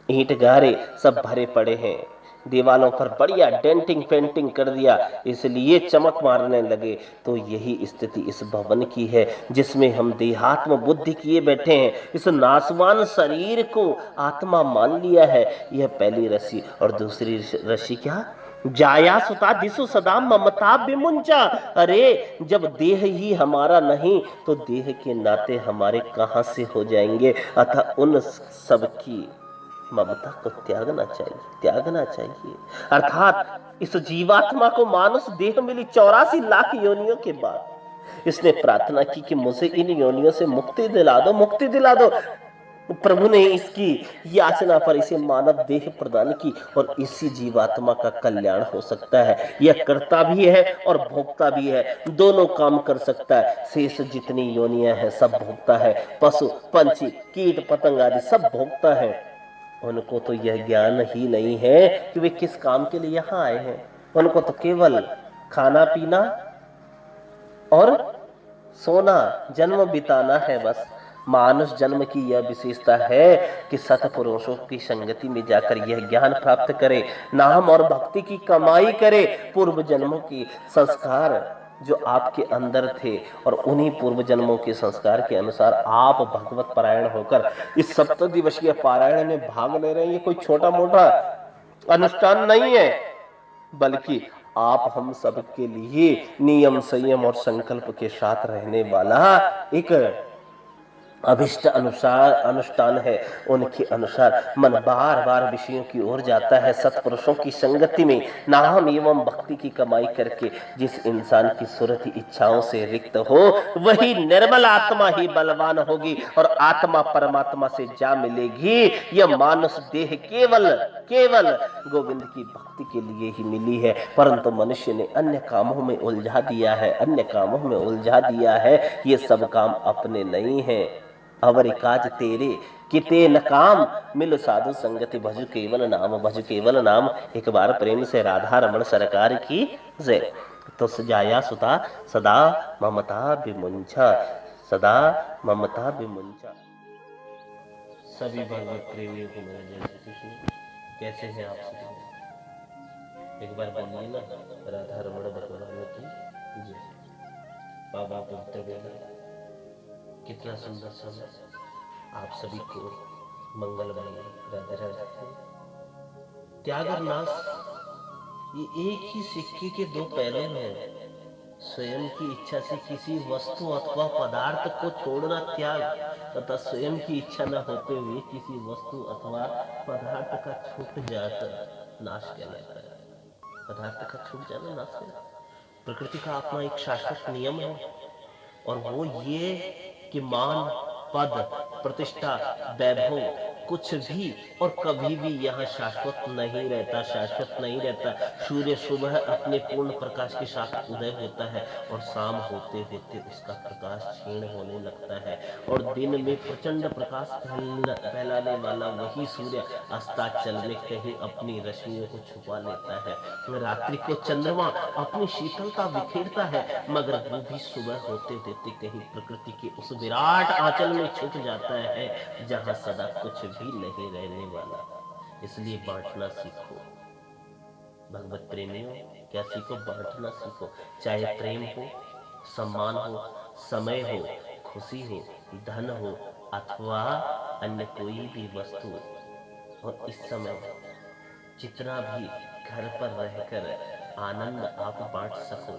ईंट गारे सब भरे पड़े हैं, दीवालों पर बढ़िया डेंटिंग पेंटिंग कर दिया, इसलिए चमक मारने लगे। तो यही स्थिति इस भवन की है, जिसमें हम देहात्म बुद्धि किए बैठे हैं। इस नासवान शरीर को आत्मा मान लिया है। यह पहली रस्सी। और दूसरी रस्सी क्या? जाया सुता दिसु सदा ममता विमुंचा। अरे जब देह ही हमारा नहीं तो देह के नाते हमारे कहां से हो जाएंगे। अतः उन सब की ममता को त्यागना चाहिए। अर्थात इस जीवात्मा को मानुष देह मिली 84 लाख योनियों के बाद इसने प्रार्थना की कि मुझे इन योनियों से मुक्ति दिला दो। प्रभु ने इसकी याचना पर इसे मानव देह प्रदान की, और इसी जीवात्मा का कल्याण हो सकता है। यह कर्ता भी है और भोक्ता भी है, दोनों काम कर सकता है। शेष जितनी योनियां हैं सब भोक्ता है। पशु पंछी कीट पतंग आदि सब भोक्ता है। उनको तो यह ज्ञान ही नहीं है कि वे किस काम के लिए यहाँ आए हैं। उनको तो केवल खाना पीना और सोना, जन्म बिताना है बस। मानुष जन्म की यह विशेषता है कि सत्पुरुषों की संगति में जाकर यह ज्ञान प्राप्त करे, नाम और भक्ति की कमाई करे। पूर्व जन्मों की संस्कार जो आपके अंदर थे, और उन्हीं पूर्व जन्मों के संस्कार के अनुसार आप भगवत पारायण होकर इस 7 दिवसीय पारायण में भाग ले रहे हैं। ये कोई छोटा मोटा अनुष्ठान नहीं है, बल्कि आप हम सब के लिए नियम संयम और संकल्प के साथ रहने वाला एक अभिष्ट अनुसार अनुष्ठान है। उनके अनुसार मन बार बार विषयों की ओर जाता है। सत्पुरुषों की संगति में नाम एवं भक्ति की कमाई करके जिस इंसान की सुरति इच्छाओं से रिक्त हो, वही निर्मल आत्मा ही बलवान होगी और आत्मा परमात्मा से जा मिलेगी। यह मानुष देह केवल गोविंद की भक्ति के लिए ही मिली है, परंतु मनुष्य ने अन्य कामों में उलझा दिया है। ये सब काम अपने नहीं है। अवर काज तेरे किते न काम, मिल साधु संगति भजु केवल नाम। एक बार प्रेम से राधा रमण सरकार की जय। तो सजाया सुता सदा ममता विमुंचा। सभी भगवत प्रेमियों को मेरे जय श्री कृष्ण। कैसे हैं आप सभी? एक बार बोलिए ना, राधा रमण भगवान की जय। बाबा पवित्र बेला, कितना सुंदर समय। आप सभी को मंगलमय राधे राधे। त्याग और नाश ये एक ही सिक्के के दो पहलू हैं। स्वयं की इच्छा से किसी वस्तु अथवा पदार्थ को छोड़ना त्याग, तथा स्वयं की इच्छा न होते हुए किसी वस्तु अथवा पदार्थ का छूट जाकर नाश कहलाता है। पदार्थ का छूट जाना नाश है। प्रकृति का अपना एक शाश्वत नियम है, और वो ये कि मान पद प्रतिष्ठा वैभव कुछ भी और कभी भी यहाँ शाश्वत नहीं रहता। सूर्य सुबह अपने पूर्ण प्रकाश के साथ उदय होता है और शाम होते होते उसका प्रकाश क्षीण होने लगता है, और दिन में प्रचंड प्रकाश फैलाने वाला वही सूर्य अस्ताचल में कहीं अपनी रश्मियों को छुपा लेता है। रात्रि को चंद्रमा अपनी शीतलता बिखेरता है, मगर वो भी सुबह होते होते कहीं प्रकृति के उस विराट आंचल में छुप जाता है जहां सदा कुछ भी नहीं रहने वाला। इसलिए बांटना सीखो भगवत प्रेमियों। क्या सीखो? बांटना सीखो। चाहे प्रेम हो, सम्मान हो, समय हो, खुशी हो, धन हो अथवा अन्य कोई भी वस्तु। और इस समय जितना भी घर पर रहकर आनंद आप बांट सको,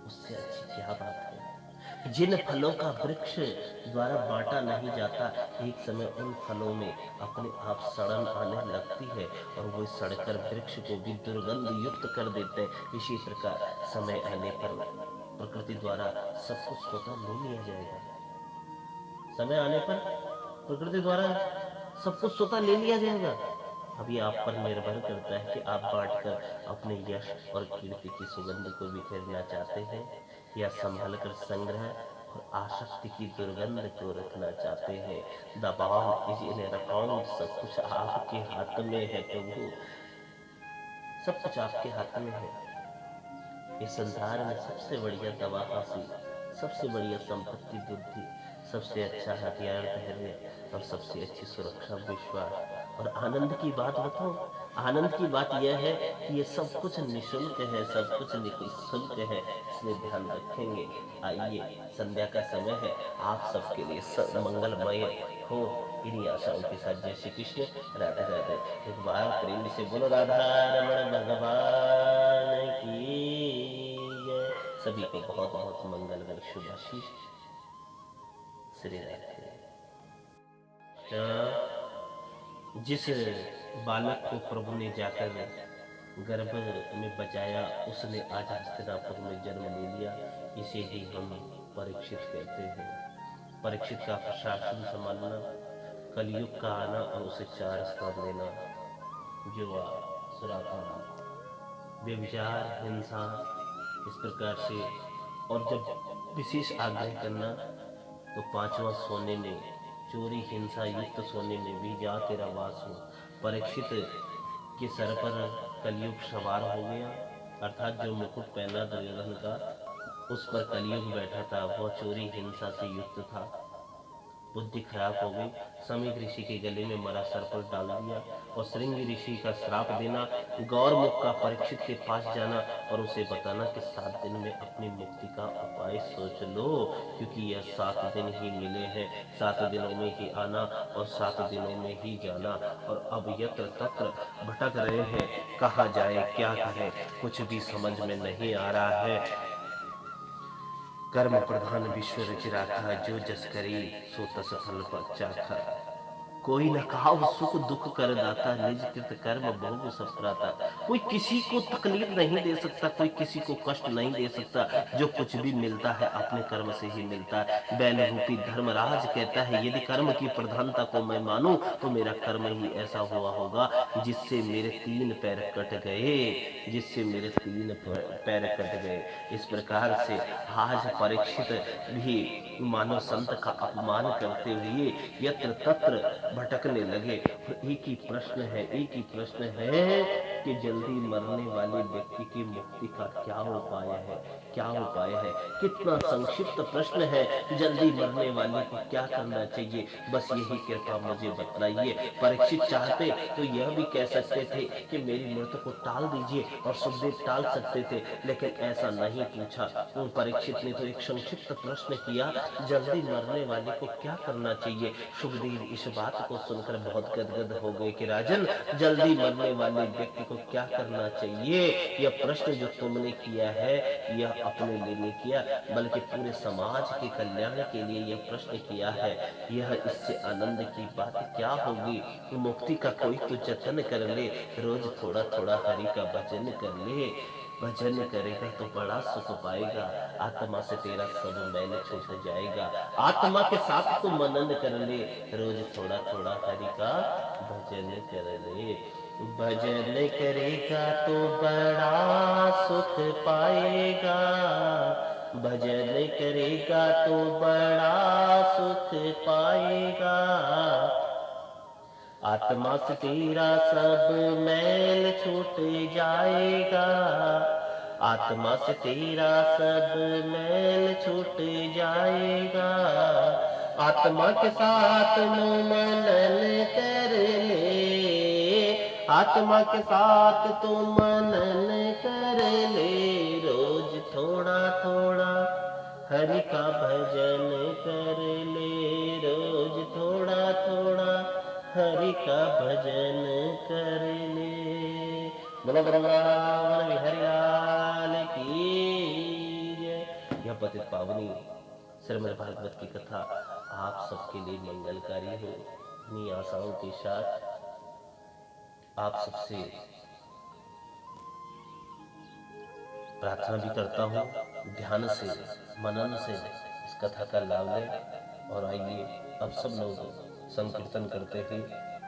उससे अच्छी क्या बात है। जिन फलों का वृक्ष द्वारा बांटा नहीं जाता, एक समय उन फलों में अपने आप सड़न आने लगती है और वो सड़कर वृक्ष को भी दुर्गंध युक्त कर देते हैं। इसी प्रकार समय आने पर प्रकृति द्वारा सब कुछ स्वतः ले लिया जाएगा। समय आने पर प्रकृति द्वारा सब कुछ स्वतः ले लिया जाएगा। अब ये आप पर निर्भर करता है कि आप बांटकर अपने यश और कीर्ति की सुगंध को बिखेरना चाहते हैं या संभल कर संग्रह और आसक्ति की दुर्गंध को रखना चाहते हैं। The ball is in your account. सब कुछ आपके हाथ में है प्रभु, सब कुछ आपके हाथ में है। इस संसार में सबसे बढ़िया दवा हासिल, सबसे बढ़िया संपत्ति बुद्धि, सबसे अच्छा हथियार धैर्य और सबसे अच्छी सुरक्षा विश्वास। और आनंद की बात बताओ, आनंद की बात यह है कि ये सब कुछ निःशुल्क है, सब कुछ निःशुल्क है, इसलिए ध्यान रखेंगे। आइए, संध्या का समय है, आप सबके लिए सब मंगलमय हो। इन्हीं आशाओं के साथ जय श्री कृष्ण, राधे राधे। एक बार प्रेम से बोलो राधा रमण भगवान की जय। सभी को बहुत बहुत मंगलमय शुभ आशीष। श्री राधे। जिस बालक को प्रभु ने जाकर गर्भ में बचाया, उसने आज हस्तिनापुर में जन्म ले लिया। इसे ही हम परीक्षित कहते हैं। परीक्षित का प्रशासन संभालना, कलयुग का आना और उसे 4 स्थान देना, जुआ, सुरापान, व्यभिचार, हिंसा, इस प्रकार से। और जब विशेष आग्रह करना तो 5वां सोने में, चोरी हिंसा युक्त सोने में भी जा तेरा वास हो। परीक्षित के सर पर कलयुग सवार हो गया, अर्थात जो मुकुट पहना दुर्योधन का, उस पर कलयुग बैठा था। वह चोरी हिंसा से युक्त था, बुद्धि खराब हो गई। समीक ऋषि के गले में मरा सर्प डाल दिया और श्रृंग ऋषि का श्राप देना, गौरमुख का परीक्षित के पास जाना और उसे बताना कि 7 दिन में अपनी मुक्ति का उपाय सोच लो, क्योंकि यह 7 दिन ही मिले हैं। 7 दिनों में ही आना और 7 दिनों में ही जाना। और अब यत्र तत्र भटक रहे हैं, कहाँ जाए क्या करें, कुछ भी समझ में नहीं आ रहा है। कर्म प्रधान विश्व रच राखा, जो जस करी सो तस फल पर चाखा। कोई न कहाव सुख दुख कर दाता, निज कृत कर्म भोग सब प्राता। कोई किसी को तकलीफ नहीं दे सकता, कोई किसी को कष्ट नहीं दे सकता। जो कुछ भी मिलता है अपने कर्म से ही मिलता है। बैल रूपी धर्मराज कहता है, यदि कर्म की प्रधानता को मैं मानूं तो मेरा कर्म ही ऐसा हुआ होगा जिससे मेरे 3 पैर कट गए, जिससे मेरे 3 पैर कट गए। इस प्रकार से आज परीक्षित भी मानव संत का अपमान करते हुए यत्र तत्र भटकने लगे। एक ही प्रश्न है, एक ही प्रश्न है कि जल्दी मरने वाले व्यक्ति की मुक्ति का क्या उपाय है, क्या उपाय है। कितना संक्षिप्त प्रश्न है, जल्दी मरने वाले को क्या करना चाहिए, बस यही कृपा मुझे बतलाइए। परीक्षित चाहते तो यह भी कह सकते थे कि मेरी मृत्यु को टाल दीजिए, और सुखदेव टाल सकते थे, लेकिन ऐसा नहीं पूछा। परीक्षित ने तो एक संक्षिप्त प्रश्न किया, जल्दी मरने वाले को क्या करना चाहिए। सुखदेव इस बात को सुनकर बहुत गदगद हो गए कि राजन, जल्दी मरने वाले व्यक्ति को क्या करना चाहिए, यह प्रश्न जो तुमने किया है यह अपने लिए नहीं किया, बल्कि पूरे समाज के कल्याण के लिए यह प्रश्न किया है। यह इससे आनंद की बात क्या होगी। मुक्ति का कोई तो जतन कर ले, रोज थोड़ा थोड़ा हरि का भजन कर ले। भजन करेगा तो बड़ा सुख पाएगा, आत्मा से तेरा सब मैल छूट जाएगा। आत्मा के साथ तो मनन कर ले, रोज थोड़ा थोड़ा हरि का भजन कर ले। भजन करेगा तो बड़ा सुख पाएगा, भजन करेगा तो बड़ा सुख पाएगा। आत्मा से तेरा सब मैल छूट जाएगा, आत्मा से तेरा सब मैल छूट जाएगा। आत्मा के साथ मनन कर ले, आत्मा के साथ तू मनन कर ले। रोज थोड़ा थोड़ा हरि का भजन कर ले, रोज थोड़ा थोड़ा हरि का भजन कर ले। बोलो वृंदावन बिहारी लाल की जय। यह पतित पावनी श्रीमद् भागवत की कथा आप सबके लिए मंगलकारी हो। इन्हीं आशाओं के साथ आप सबसे प्रार्थना भी करता हूँ, ध्यान से मनन से इस कथा का लाभ लें। और आइए अब सब लोग संकीर्तन करते हैं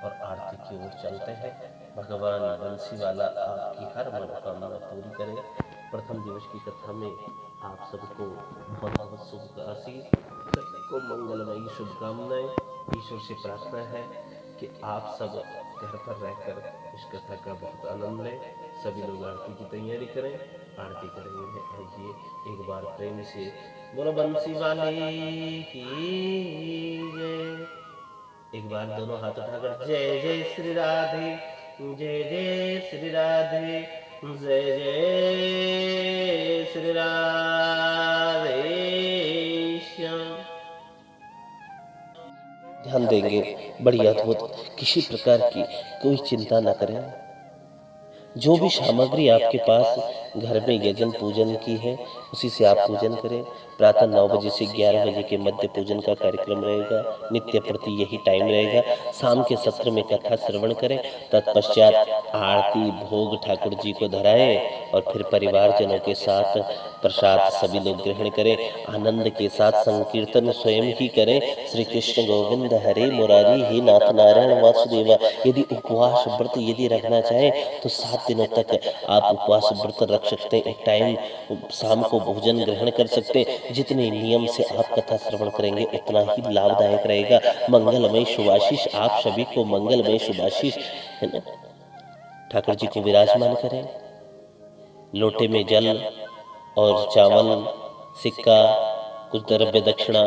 और आरती की ओर चलते हैं। भगवान बंसी वाला आपकी हर मनोकामना पूरी करे। प्रथम दिवस की कथा में आप सबको बहुत बहुत शुभ आशीष, सभी को मंगलमयी शुभकामनाएं। ईश्वर से प्रार्थना है कि आप सब घर पर रहकर इस कथा का बहुत आनंद लें। सभी लोग आरती की तैयारी करें, आरती करेंगे। आइए एक बार प्रेम से बोलो बंसी वाले की जय। एक बार दोनों हाथ उठाकर जय जय श्री राधे, जय जय श्री राधे, जय जय श्री राधे श्याम। ध्यान देंगे, बड़ी अद्भुत, किसी प्रकार की कोई चिंता न करें। जो भी सामग्री आपके पास घर में यजन पूजन की है उसी से आप पूजन करें। प्रातः 9 बजे से 11 बजे के मध्य पूजन का कार्यक्रम रहेगा। नित्य प्रति यही टाइम रहेगा। शाम के सत्र में कथा श्रवण करें, तत्पश्चात आरती भोग ठाकुर जी को धराएं और फिर परिवारजनों के साथ प्रसाद सभी लोग ग्रहण करें। आनंद के साथ संकीर्तन स्वयं ही करें। श्री कृष्ण गोविंद हरे मुरारी, हे नाथ नारायण वासुदेवा। यदि उपवास व्रत यदि रखना चाहें तो 7 दिनों तक आप उपवास व्रत रख सकते हैं। एक टाइम शाम को भोजन ग्रहण कर सकते हैं। जितने नियम से आप कथा श्रवण करेंगे उतना ही लाभदायक रहेगा। मंगलमय शुभाशीष आप सभी को, मंगलमय शुभाशीष, है ना। ठाकुर जी को विराजमान करें। लोटे में जल और चावल, सिक्का, कुछ द्रव्य दक्षिणा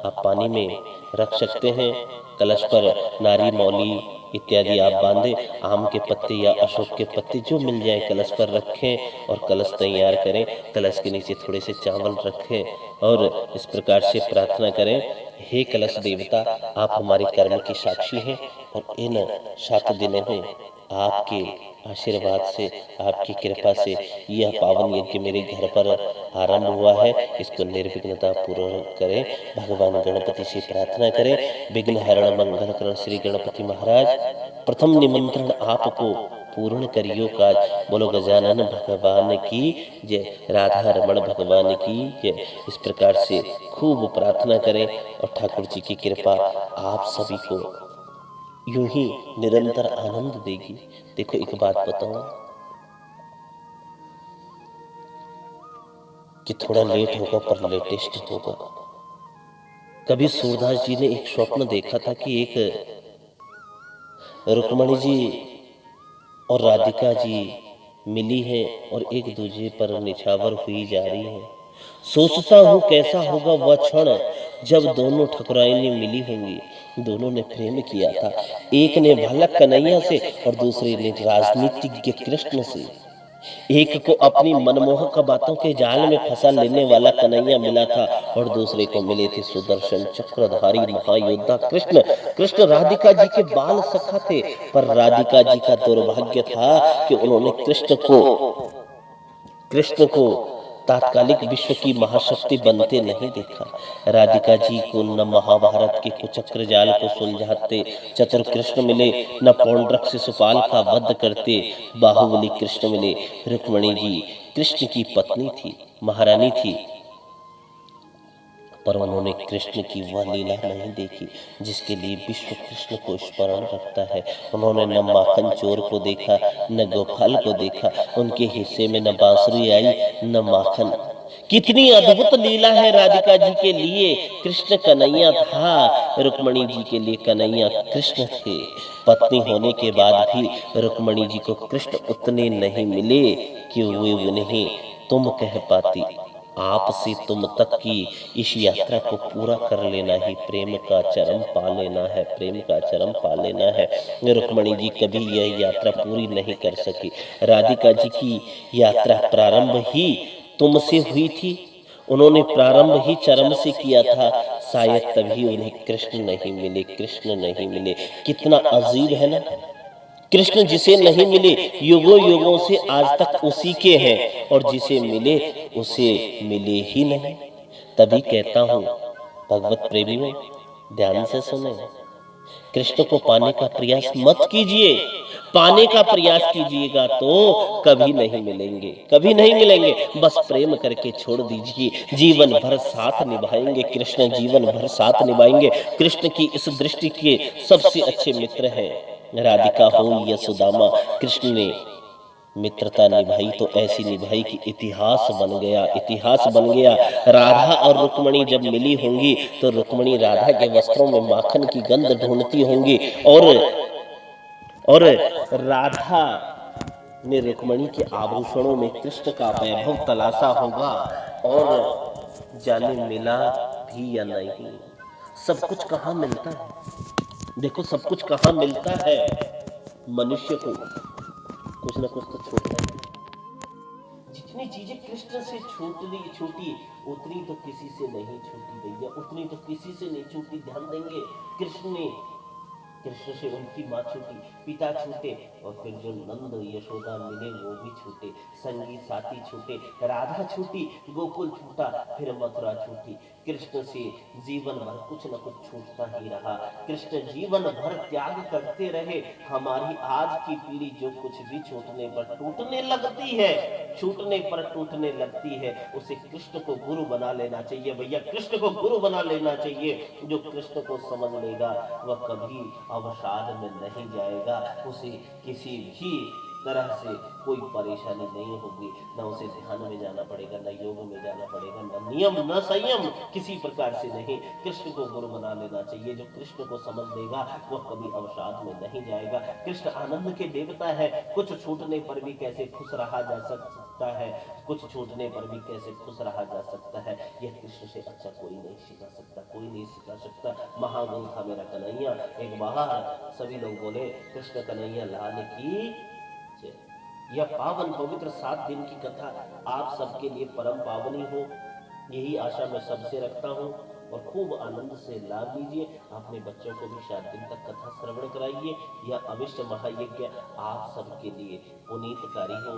आप पानी में रख सकते हैं। कलश पर नारी मौली इत्यादि आप बांधे, आम के पत्ते या अशोक के पत्ते जो मिल जाए कलश पर रखें और कलश तैयार करें। कलश के नीचे थोड़े से चावल रखें और इस प्रकार से प्रार्थना करें, हे कलश देवता, आप हमारे कर्म की साक्षी हैं और इन 7 दिनों में आपके आशीर्वाद से, आपकी कृपा से यह पावन यज्ञ मेरे घर पर आरंभ हुआ है, इसको निर्विघ्नता पूर्ण करें। भगवान गणपति से प्रार्थना करें। विघ्न हरण मंगल करण श्री गणपति महाराज, प्रथम निमंत्रण आपको पूर्ण करियो काज। बोलो गजानन भगवान की जय, राधा रमण भगवान की जय। इस प्रकार से खूब प्रार्थना करें और ठाकुर जी की कृपा आप सभी को यूं ही निरंतर आनंद देगी। देखो एक बात बताऊं कि थोड़ा लेट होगा पर लेटेस्ट होगा। कभी सूरदास जी ने एक स्वप्न देखा था कि एक रुक्मणी जी और राधिका जी मिली हैं और एक दूसरे पर निछावर हुई जा रही हैं। सोचता हूँ कैसा होगा वह क्षण जब दोनों ठकुराइनें मिली होंगी। दोनों ने प्रेम किया था, एक ने बालक कन्हैया से और दूसरे ने राजनीतिज्ञ कृष्ण से। एक को अपनी मनमोहक बातों के जाल में फंसा लेने वाला कन्हैया मिला था और दूसरे को मिले थे सुदर्शन चक्रधारी महायोद्धा कृष्ण। कृष्ण राधिका जी के बाल सखा थे, पर राधिका जी का दुर्भाग्य था कि उन्होंने कृष्ण को तात्कालिक विश्व की महाशक्ति बनते नहीं देखा। राधिका जी को न महाभारत के कुचक्र जाल को सुलझाते चतुर कृष्ण मिले, न पौंड्रक से सुपाल का वध करते बाहुबली कृष्ण मिले। रुक्मणी जी कृष्ण की पत्नी थी, महारानी थी, पर उन्होंने कृष्ण की वह लीला नहीं देखी जिसके लिए विश्व कृष्ण को स्मरण रखता है। उन्होंने न माखन चोर को देखा, न गोपाल को देखा। उनके हिस्से में न बांसुरी आई न माखन। कितनी अद्भुत लीला है राधिका जी के लिए कृष्ण कन्हैया था, रुक्मणी जी के लिए कन्हैया कृष्ण थे। पत्नी होने के बाद भी रुक्मणी जी को कृष्ण उतने नहीं मिले कि वे उन्हें तुम कह पाती। आपसे तुम तक की इस यात्रा को पूरा कर लेना ही प्रेम का चरम पा लेना है, प्रेम का चरम पा लेना है। रुक्मणी जी कभी यह यात्रा पूरी नहीं कर सकी। राधिका जी की यात्रा प्रारंभ ही तुमसे हुई थी, उन्होंने प्रारंभ ही चरम से किया था, शायद तभी उन्हें कृष्ण नहीं मिले, कृष्ण नहीं मिले। कितना अजीब है ना। कृष्ण जिसे नहीं मिले युगों युगों से आज तक उसी के हैं और जिसे मिले उसे मिले ही नहीं। तभी कहता हूं भगवत प्रेमियों, ध्यान से सुने, कृष्ण को पाने का प्रयास मत कीजिए। पाने का प्रयास कीजिएगा तो कभी नहीं मिलेंगे, कभी नहीं मिलेंगे। बस प्रेम करके छोड़ दीजिए, जीवन भर साथ निभाएंगे कृष्ण, जीवन भर साथ निभाएंगे। कृष्ण की इस दृष्टि के सबसे अच्छे मित्र हैं राधिका हो या सुदामा। कृष्ण ने मित्रता निभाई तो ऐसी निभाई कि इतिहास बन गया, इतिहास बन गया। राधा और रुक्मणी जब मिली होंगी तो रुक्मणी राधा के वस्त्रों में माखन की गंध ढूंढती होंगी और राधा ने रुक्मणी के आभूषणों में कृष्ण का वैभव तलाशा होगा। और जाने मिला भी या नहीं, सब कुछ कहाँ मिलता है। देखो सब कुछ कहाँ मिलता है, मनुष्य को कुछ ना कुछ तो छूटता है। जितनी चीजें कृष्ण से छूटी उतनी तो किसी से नहीं छूटी भैया, उतनी तो किसी से नहीं छूटी। ध्यान देंगे, कृष्ण से उनकी माँ छूटी, पिता छूटे, और फिर जो नंद यशोदा मिले वो भी छूटे, संगी साथी छूटे, राधा छूटी, गोकुल छूटा, फिर मथुरा छूटी। कृष्ण से जीवन भर कुछ न कुछ छूटता ही रहा। कृष्ण जीवन भर त्याग करते रहे। हमारी आज की पीढ़ी जो कुछ भी छूटने पर टूटने लगती है, छूटने पर टूटने लगती है, उसे कृष्ण को गुरु बना लेना चाहिए भैया, कृष्ण को गुरु बना लेना चाहिए। जो कृष्ण को समझ लेगा वह कभी अवसाद में नहीं जाएगा, उसे किसी भी तरह से कोई परेशानी नहीं होगी। न उसे ध्यान में जाना पड़ेगा, न योग में जाना पड़ेगा, न नियम न संयम, किसी प्रकार से नहीं। कृष्ण को गुरु बना लेना चाहिए। जो कृष्ण को समझ लेगा वह कभी अवसाद में नहीं जाएगा। कृष्ण आनंद के देवता है। कुछ छूटने पर भी कैसे खुश रहा जा सकता है, कुछ छूटने पर भी कैसे खुश रहा जा सकता है, यह कृष्ण से अच्छा कोई नहीं सिखा सकता, कोई नहीं सिखा सकता। महागुरु था मेरा कन्हैया। एक बार सभी लोग बोले कृष्ण कन्हैया लाल की जय। यह पावन पवित्र 7 दिन की कथा आप सबके लिए परम पावनी हो, यही आशा मैं सबसे रखता हूँ। और खूब आनंद से लाभ लीजिए। अपने बच्चों को भी 7 दिन तक कथा श्रवण कराइए। यह अविष्ट महायज्ञ आप सबके लिए पुनीतकारी हो,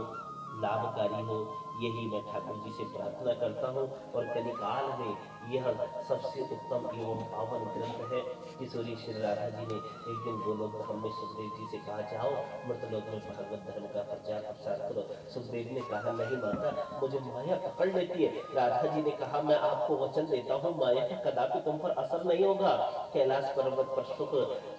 लाभकारी हो, यही मैं ठाकुर जी से प्रार्थना करता हूँ। और कलिकाल में यह सबसे उत्तम एवं पावन ग्रंथ है। किशोरी श्री राधा जी ने एक दिन गोलोक धाम में सुखदेव जी से कहा, जाओ मृतलोक में भागवत धर्म का प्रचार प्रसार करो। सुखदेव ने कहा, नहीं माता, मुझे माया पकड़ लेती है। राधा जी ने कहा, मैं आपको वचन देता हूँ, माया का कदापि तुम पर असर नहीं होगा। कैलाश पर्वत पर शुक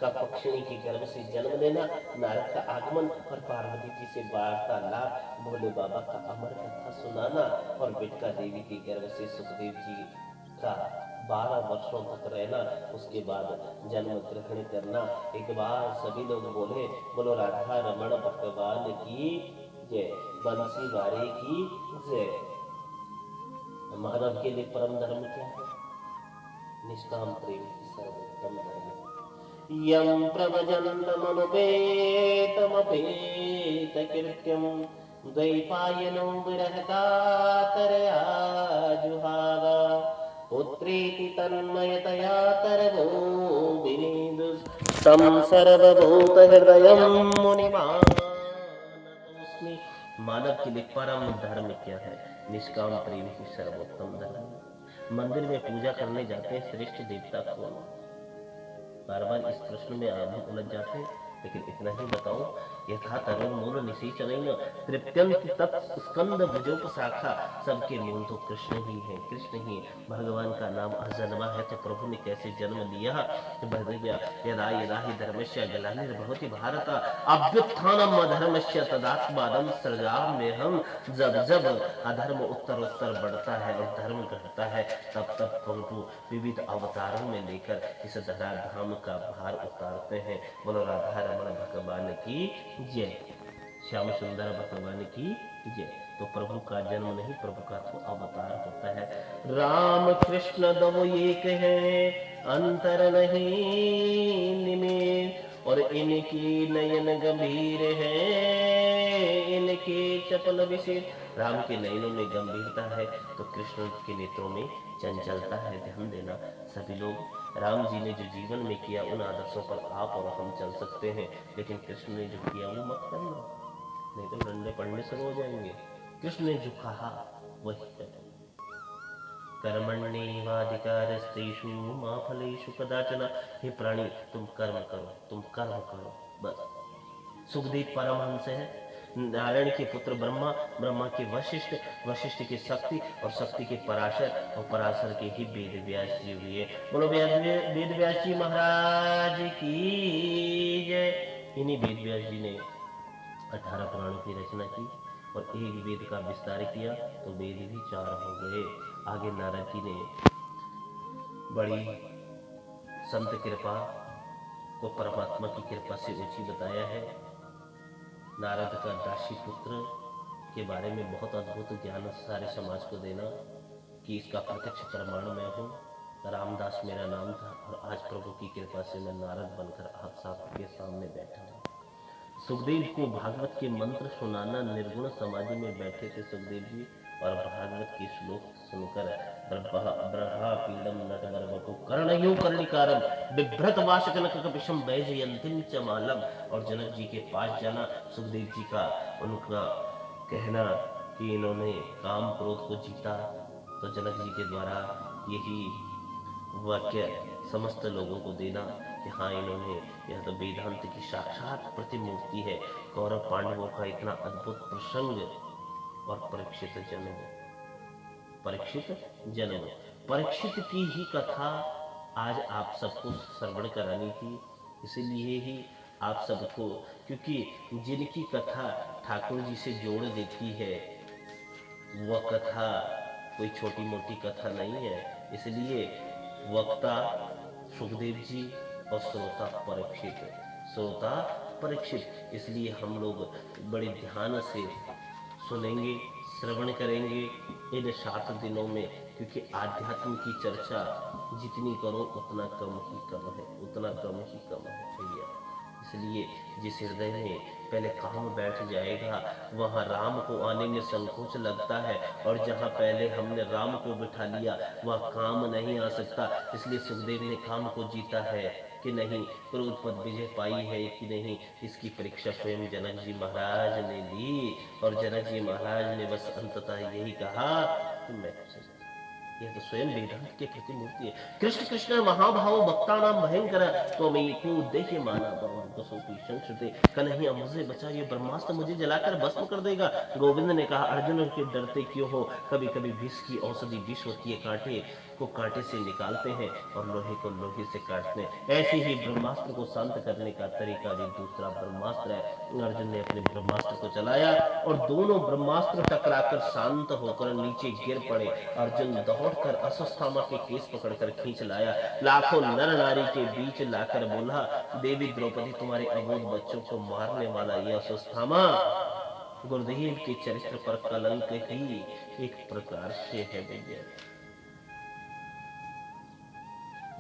का पक्षिणी के गर्भ से जन्म लेना, नारद का आगमन और पार्वती जी से वार्तालाप, भोले बाबा का अमर कथा सुनाना, और बेटका देवी के गर्भ से सुखदेव जी का 12 वर्षों तक रहना, उसके बाद जन्म ग्रहण करना। एक बार सभी लोग बोले, बोलो राधा रमण भगवान की जय, बंसी वारे की जय। मानव के लिए परम धर्म क्या है? निष्काम प्रेम की सर्वोत्तम धर्म। यम प्रवजन्तमनुपेतमपेत कृत्यम, द्वैपायनो विरहकातरया जुहावा, पुत्रेति तन्मयतया तरवो विनेदुः, तं सर्वभूतहृदयं मुनिमानतोऽस्मि। मानव के लिए परम धर्म क्या है? निष्काम प्रेम ही सर्वोत्तम धर्म। मंदिर में पूजा करने जाते हैं, श्रेष्ठ देवता कौन? बार बार इस प्रश्न में आप भी उलझ जाते हैं, लेकिन इतना ही बताऊं, यथा तरुण मूल निशीचनैन तृप्यंति तत्स्कंद भुजोपशाखा। सबके मूल तो कृष्ण ही है, कृष्ण ही। भगवान का नाम अजन्मा है तो प्रभु ने कैसे जन्म लिया? यदा यदा हि धर्मस्य ग्लानिर्भवति भारत, अभ्युत्थानम् अधर्मस्य तदात्मानं सृजाम्यहम्। जब जब अधर्म उत्तरोत्तर बढ़ता है और धर्म घटता है, तब तब प्रभु विविध अवतारों में लेकर इस धराधाम का भार उतारते हैं। बोलो राधा रमण भगवान की जय, श्याम सुंदर भगवान की जय। तो प्रभु का जन्म नहीं, प्रभु का तो अवतार होता है। राम कृष्ण दो एक है, अंतर नहीं निमेर, और इनकी नयन गंभीर है, इनके चपल विशेष। राम के नयनों में गंभीरता है तो कृष्ण के नेत्रों में चंचलता है। ध्यान देना सभी लोग, राम जी ने जो जीवन में किया उन आदर्शों पर आप और हम चल सकते हैं, लेकिन कृष्ण ने जो किया वो मत करना, नहीं तो डंडे पड़ने शुरू हो जाएंगे। कृष्ण ने जो कहा वही करें। कर्मण्येवाधिकारस्तेषु मा फलेषु कदाचन। हे प्राणी, तुम कर्म करो, तुम कर्म करो, बस। सुखदेव परमहंस है, नारायण के पुत्र ब्रह्मा, ब्रह्मा के वशिष्ठ, वशिष्ठ के शक्ति, और शक्ति के पराशर, और पराशर के ही वेद व्यास जी हुए। बोलो वेद व्यास जी महाराज की जय। इन्हीं वेद व्यास जी ने 18 पुराणों की रचना की और एक वेद का विस्तार किया तो वेद भी 4 हो गए। आगे नारद जी ने बड़ी संत कृपा को परमात्मा की कृपा से ऊंची बताया है। नारद का दासी पुत्र के बारे में बहुत अद्भुत ज्ञान सारे समाज को देना कि इसका प्रत्यक्ष प्रमाण मैं हूँ। रामदास मेरा नाम था और आज प्रभु की कृपा से मैं नारद बनकर आप सबके सामने बैठा हूँ। सुखदेव को भागवत के मंत्र सुनाना, निर्गुण समाधि में बैठे थे सुखदेव जी और भागवत के श्लोक सुनकर ब्रह्मा पीड़म नटवरवपु कर्णयो कर्णिकारम बिभ्रत वाशकनक कपिशम वैजयंतीम च मालम। और जनक जी के पास जाना, सुखदेव जी का उनका कहना कि इन्होंने काम क्रोध को जीता, तो जनक जी के द्वारा यही वाक्य समस्त लोगों को देना कि हाँ इन्होंने, यह तो वेदांत की साक्षात प्रतिमूर्ति है। कौरव पांडवों का इतना अद्भुत प्रसंग और परीक्षित परीक्षित की ही कथा आज आप सबको श्रवण करानी थी। इसीलिए ही आप सबको, क्योंकि जिनकी कथा ठाकुर जी से जोड़ देती है वह कथा कोई छोटी मोटी कथा नहीं है। इसलिए वक्ता सुखदेव जी और श्रोता परीक्षित, इसलिए हम लोग बड़े ध्यान से सुनेंगे, श्रवण करेंगे इन 7 दिनों में, क्योंकि आध्यात्म की चर्चा जितनी करो उतना कम ही कम है भैया। इसलिए जिस हृदय में पहले काम बैठ जाएगा वहाँ राम को आने में संकोच लगता है, और जहाँ पहले हमने राम को बिठा लिया वह काम नहीं आ सकता। इसलिए सुखदेव ने काम को जीता है कि नहीं, क्रोध पर विजय पाई है कि नहीं, इसकी परीक्षा स्वयं जनक जी महाराज ने ली। और जनक जी महाराज ने बस अंततः यही कहा कि मैं यह तो स्वयं वेदांत के प्रतिमूर्ति है। कृष्ण कृष्ण महाभाव वक्ता नाम भयंकर, तो मैं को देखे माना संस्कृति कन्हैया मुझे बचाइए, ब्रह्मास्त्र मुझे जलाकर भस्म कर देगा। गोविंद ने कहा अर्जुन के डरते क्यों हो, कभी कभी विष की औषधि विष होती है, कांटे को कांटे से निकालते हैं और लोहे को लोहे से काटते हैं। ऐसे ही ब्रह्मास्त्र को शांत करने का तरीका भी दूसरा ब्रह्मास्त्र है। अर्जुन ने अपने ब्रह्मास्त्र को चलाया और दोनों ब्रह्मास्त्र टकराकर शांत होकर नीचे गिर पड़े। अर्जुन दौड़कर अश्वत्थामा के केस पकड़कर खींच लाया, लाखों नर नारी के बीच लाकर बोला देवी द्रौपदी तुम्हारे अबोध बच्चों को मारने वाला यह अश्वत्थामा गुरुदेव के चरित्र पर कलंक ही एक प्रकार से है भैया।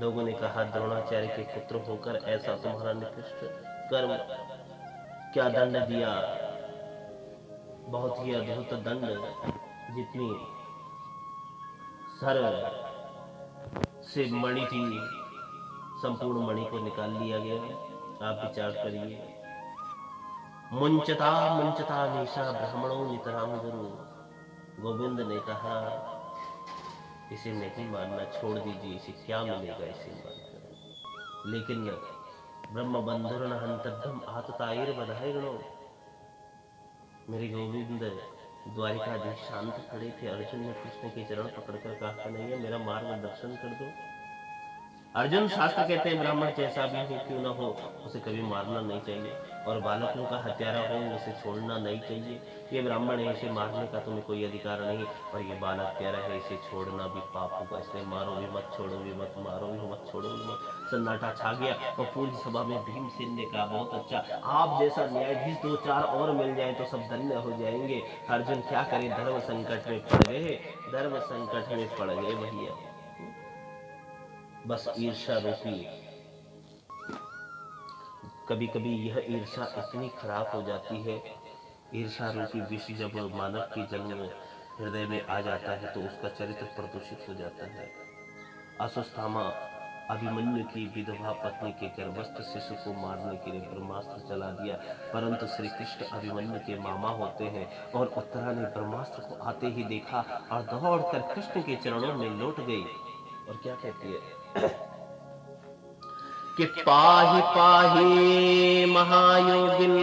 लोगों ने कहा द्रोणाचार्य के पुत्र होकर ऐसा तुम्हारा निकृष्ट कर्म, क्या दंड दिया, बहुत ही अद्भुत दंड, जितनी सर से मणि थी संपूर्ण मणि को निकाल लिया गया। आप विचार करिए, मुंचता मुंचता निशा ब्राह्मणों नितराम गुरु। गोविंद ने कहा इसे नहीं मानना, छोड़ दीजिए, इसे क्या मिलेगा इसे मानकर। लेकिन ब्रह्म बंधुरण हंतर्धम आततायर बधाइरणो, मेरे गोविंद द्वारिकाधीश शांत खड़े थे। अर्जुन ने कृष्ण के चरण पकड़कर कहा नहीं है मेरा मार्गदर्शन कर दो। अर्जुन शास्त्र कहते हैं ब्राह्मण जैसा भी हो क्यों ना हो उसे कभी मारना नहीं चाहिए, और बालकों का हत्यारा हो उसे छोड़ना नहीं चाहिए। ये ब्राह्मण है, इसे मारने का तुम्हें कोई अधिकार नहीं, और ये बाल हत्यारा है, इसे छोड़ना भी पाप होगा। इसलिए मारो भी मत, छोड़ो भी मत, मारो भी मत, छोड़ो भी मत। सन्नाटा छा गया और पूरी सभा में भीमसेन ने कहा बहुत अच्छा, आप जैसा न्यायाधीश 2-4 और मिल जाए तो सब धन्य हो जाएंगे। अर्जुन क्या करे, धर्म संकट में पड़ गए भैया। बस ईर्षा रूपी, कभी कभी यह ईर्षा इतनी खराब हो जाती है, ईर्षा रूपी विष जब मानव के जन्म हृदय में आ जाता है तो उसका चरित्र प्रदूषित हो जाता है। अश्वत्थामा अभिमन्यु की विधवा पत्नी के गर्भस्थ शिशु को मारने के लिए ब्रह्मास्त्र चला दिया, परंतु श्री कृष्ण अभिमन्यु के मामा होते हैं और उत्तरा ने ब्रह्मास्त्र को आते ही देखा और दौड़कर कृष्ण के चरणों में लौट गई और क्या कहती है कि पाहि पाहि महायोगिन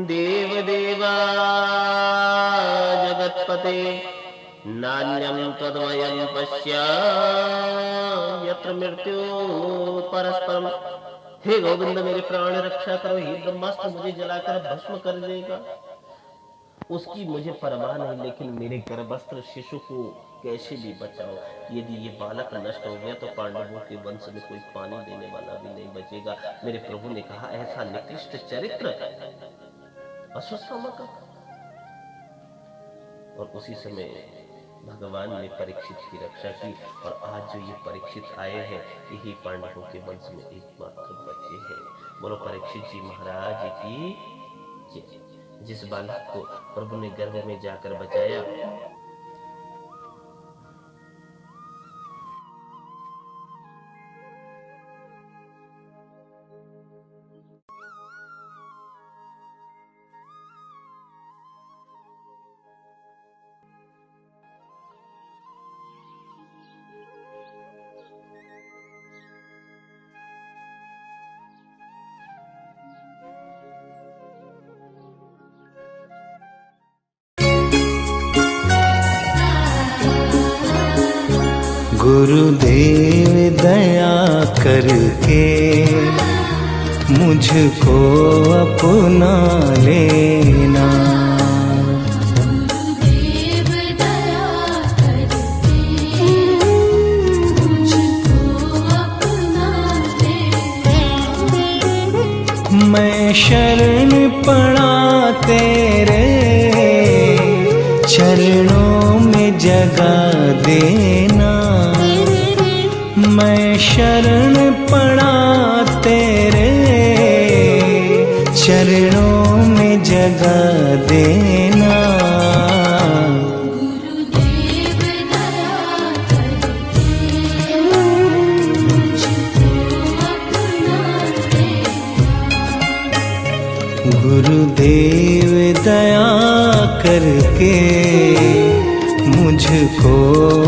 देव देवा जगतपते नान्यं तद्वयं पश्या यत्र मृत्यु परस्परम। हे गोविंद मेरे प्राण रक्षा करो, हे ब्रह्मास्त्र मुझे जलाकर भस्म कर देगा, उसकी मुझे परवाह नहीं, लेकिन मेरे गर्भस्थ शिशु को कैसे भी बचाओ। यदि ये बालक नष्ट हो गया तो पांडवों के वंश में कोई पानी देने वाला भी नहीं बचेगा। मेरे प्रभु ने कहा ऐसा निकृष्ट चरित्र अश्वत्थामा का। और उसी समय भगवान ने परीक्षित की रक्षा की और आज जो ये परीक्षित आए हैं यही पांडवों के वंश में एकमात्र बच्चे हैं। बोलो परीक्षित जी महाराज की जय। जिस बालक को प्रभु ने गर्भ में जाकर बचाया, गुरुदेव दया करके मुझको अपना लेना। गुरुदेव दया करके मुझको अपना लेना। मैं शरण पड़ा तेरे चरणों में जगा देना। मैं शरण पड़ा तेरे चरणों में जगा देना। गुरुदेव दया करके मुझको अपना लेना। गुरुदेव दया करके मुझको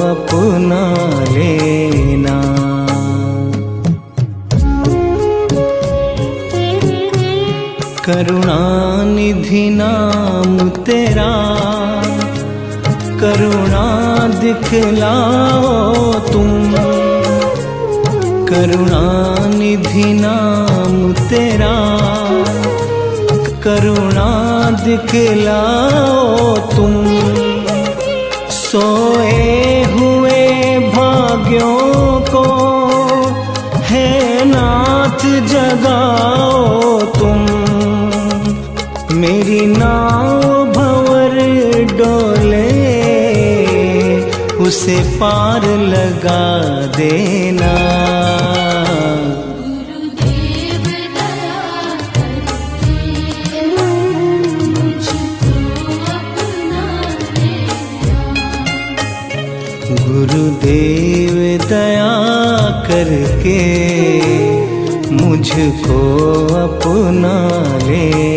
अपना लेना। करुणानिधि नाम तेरा करुणा दिखलाओ तुम। करुणानिधि नाम तेरा करुणा दिखलाओ तुम। सोए हुए भाग्यों को है नाथ जगाओ तुम। मेरी नाव भंवर डोले उसे पार लगा देना। गुरुदेव दया करके मुझको अपना लेना। गुरुदेव दया करके मुझको अपना ले।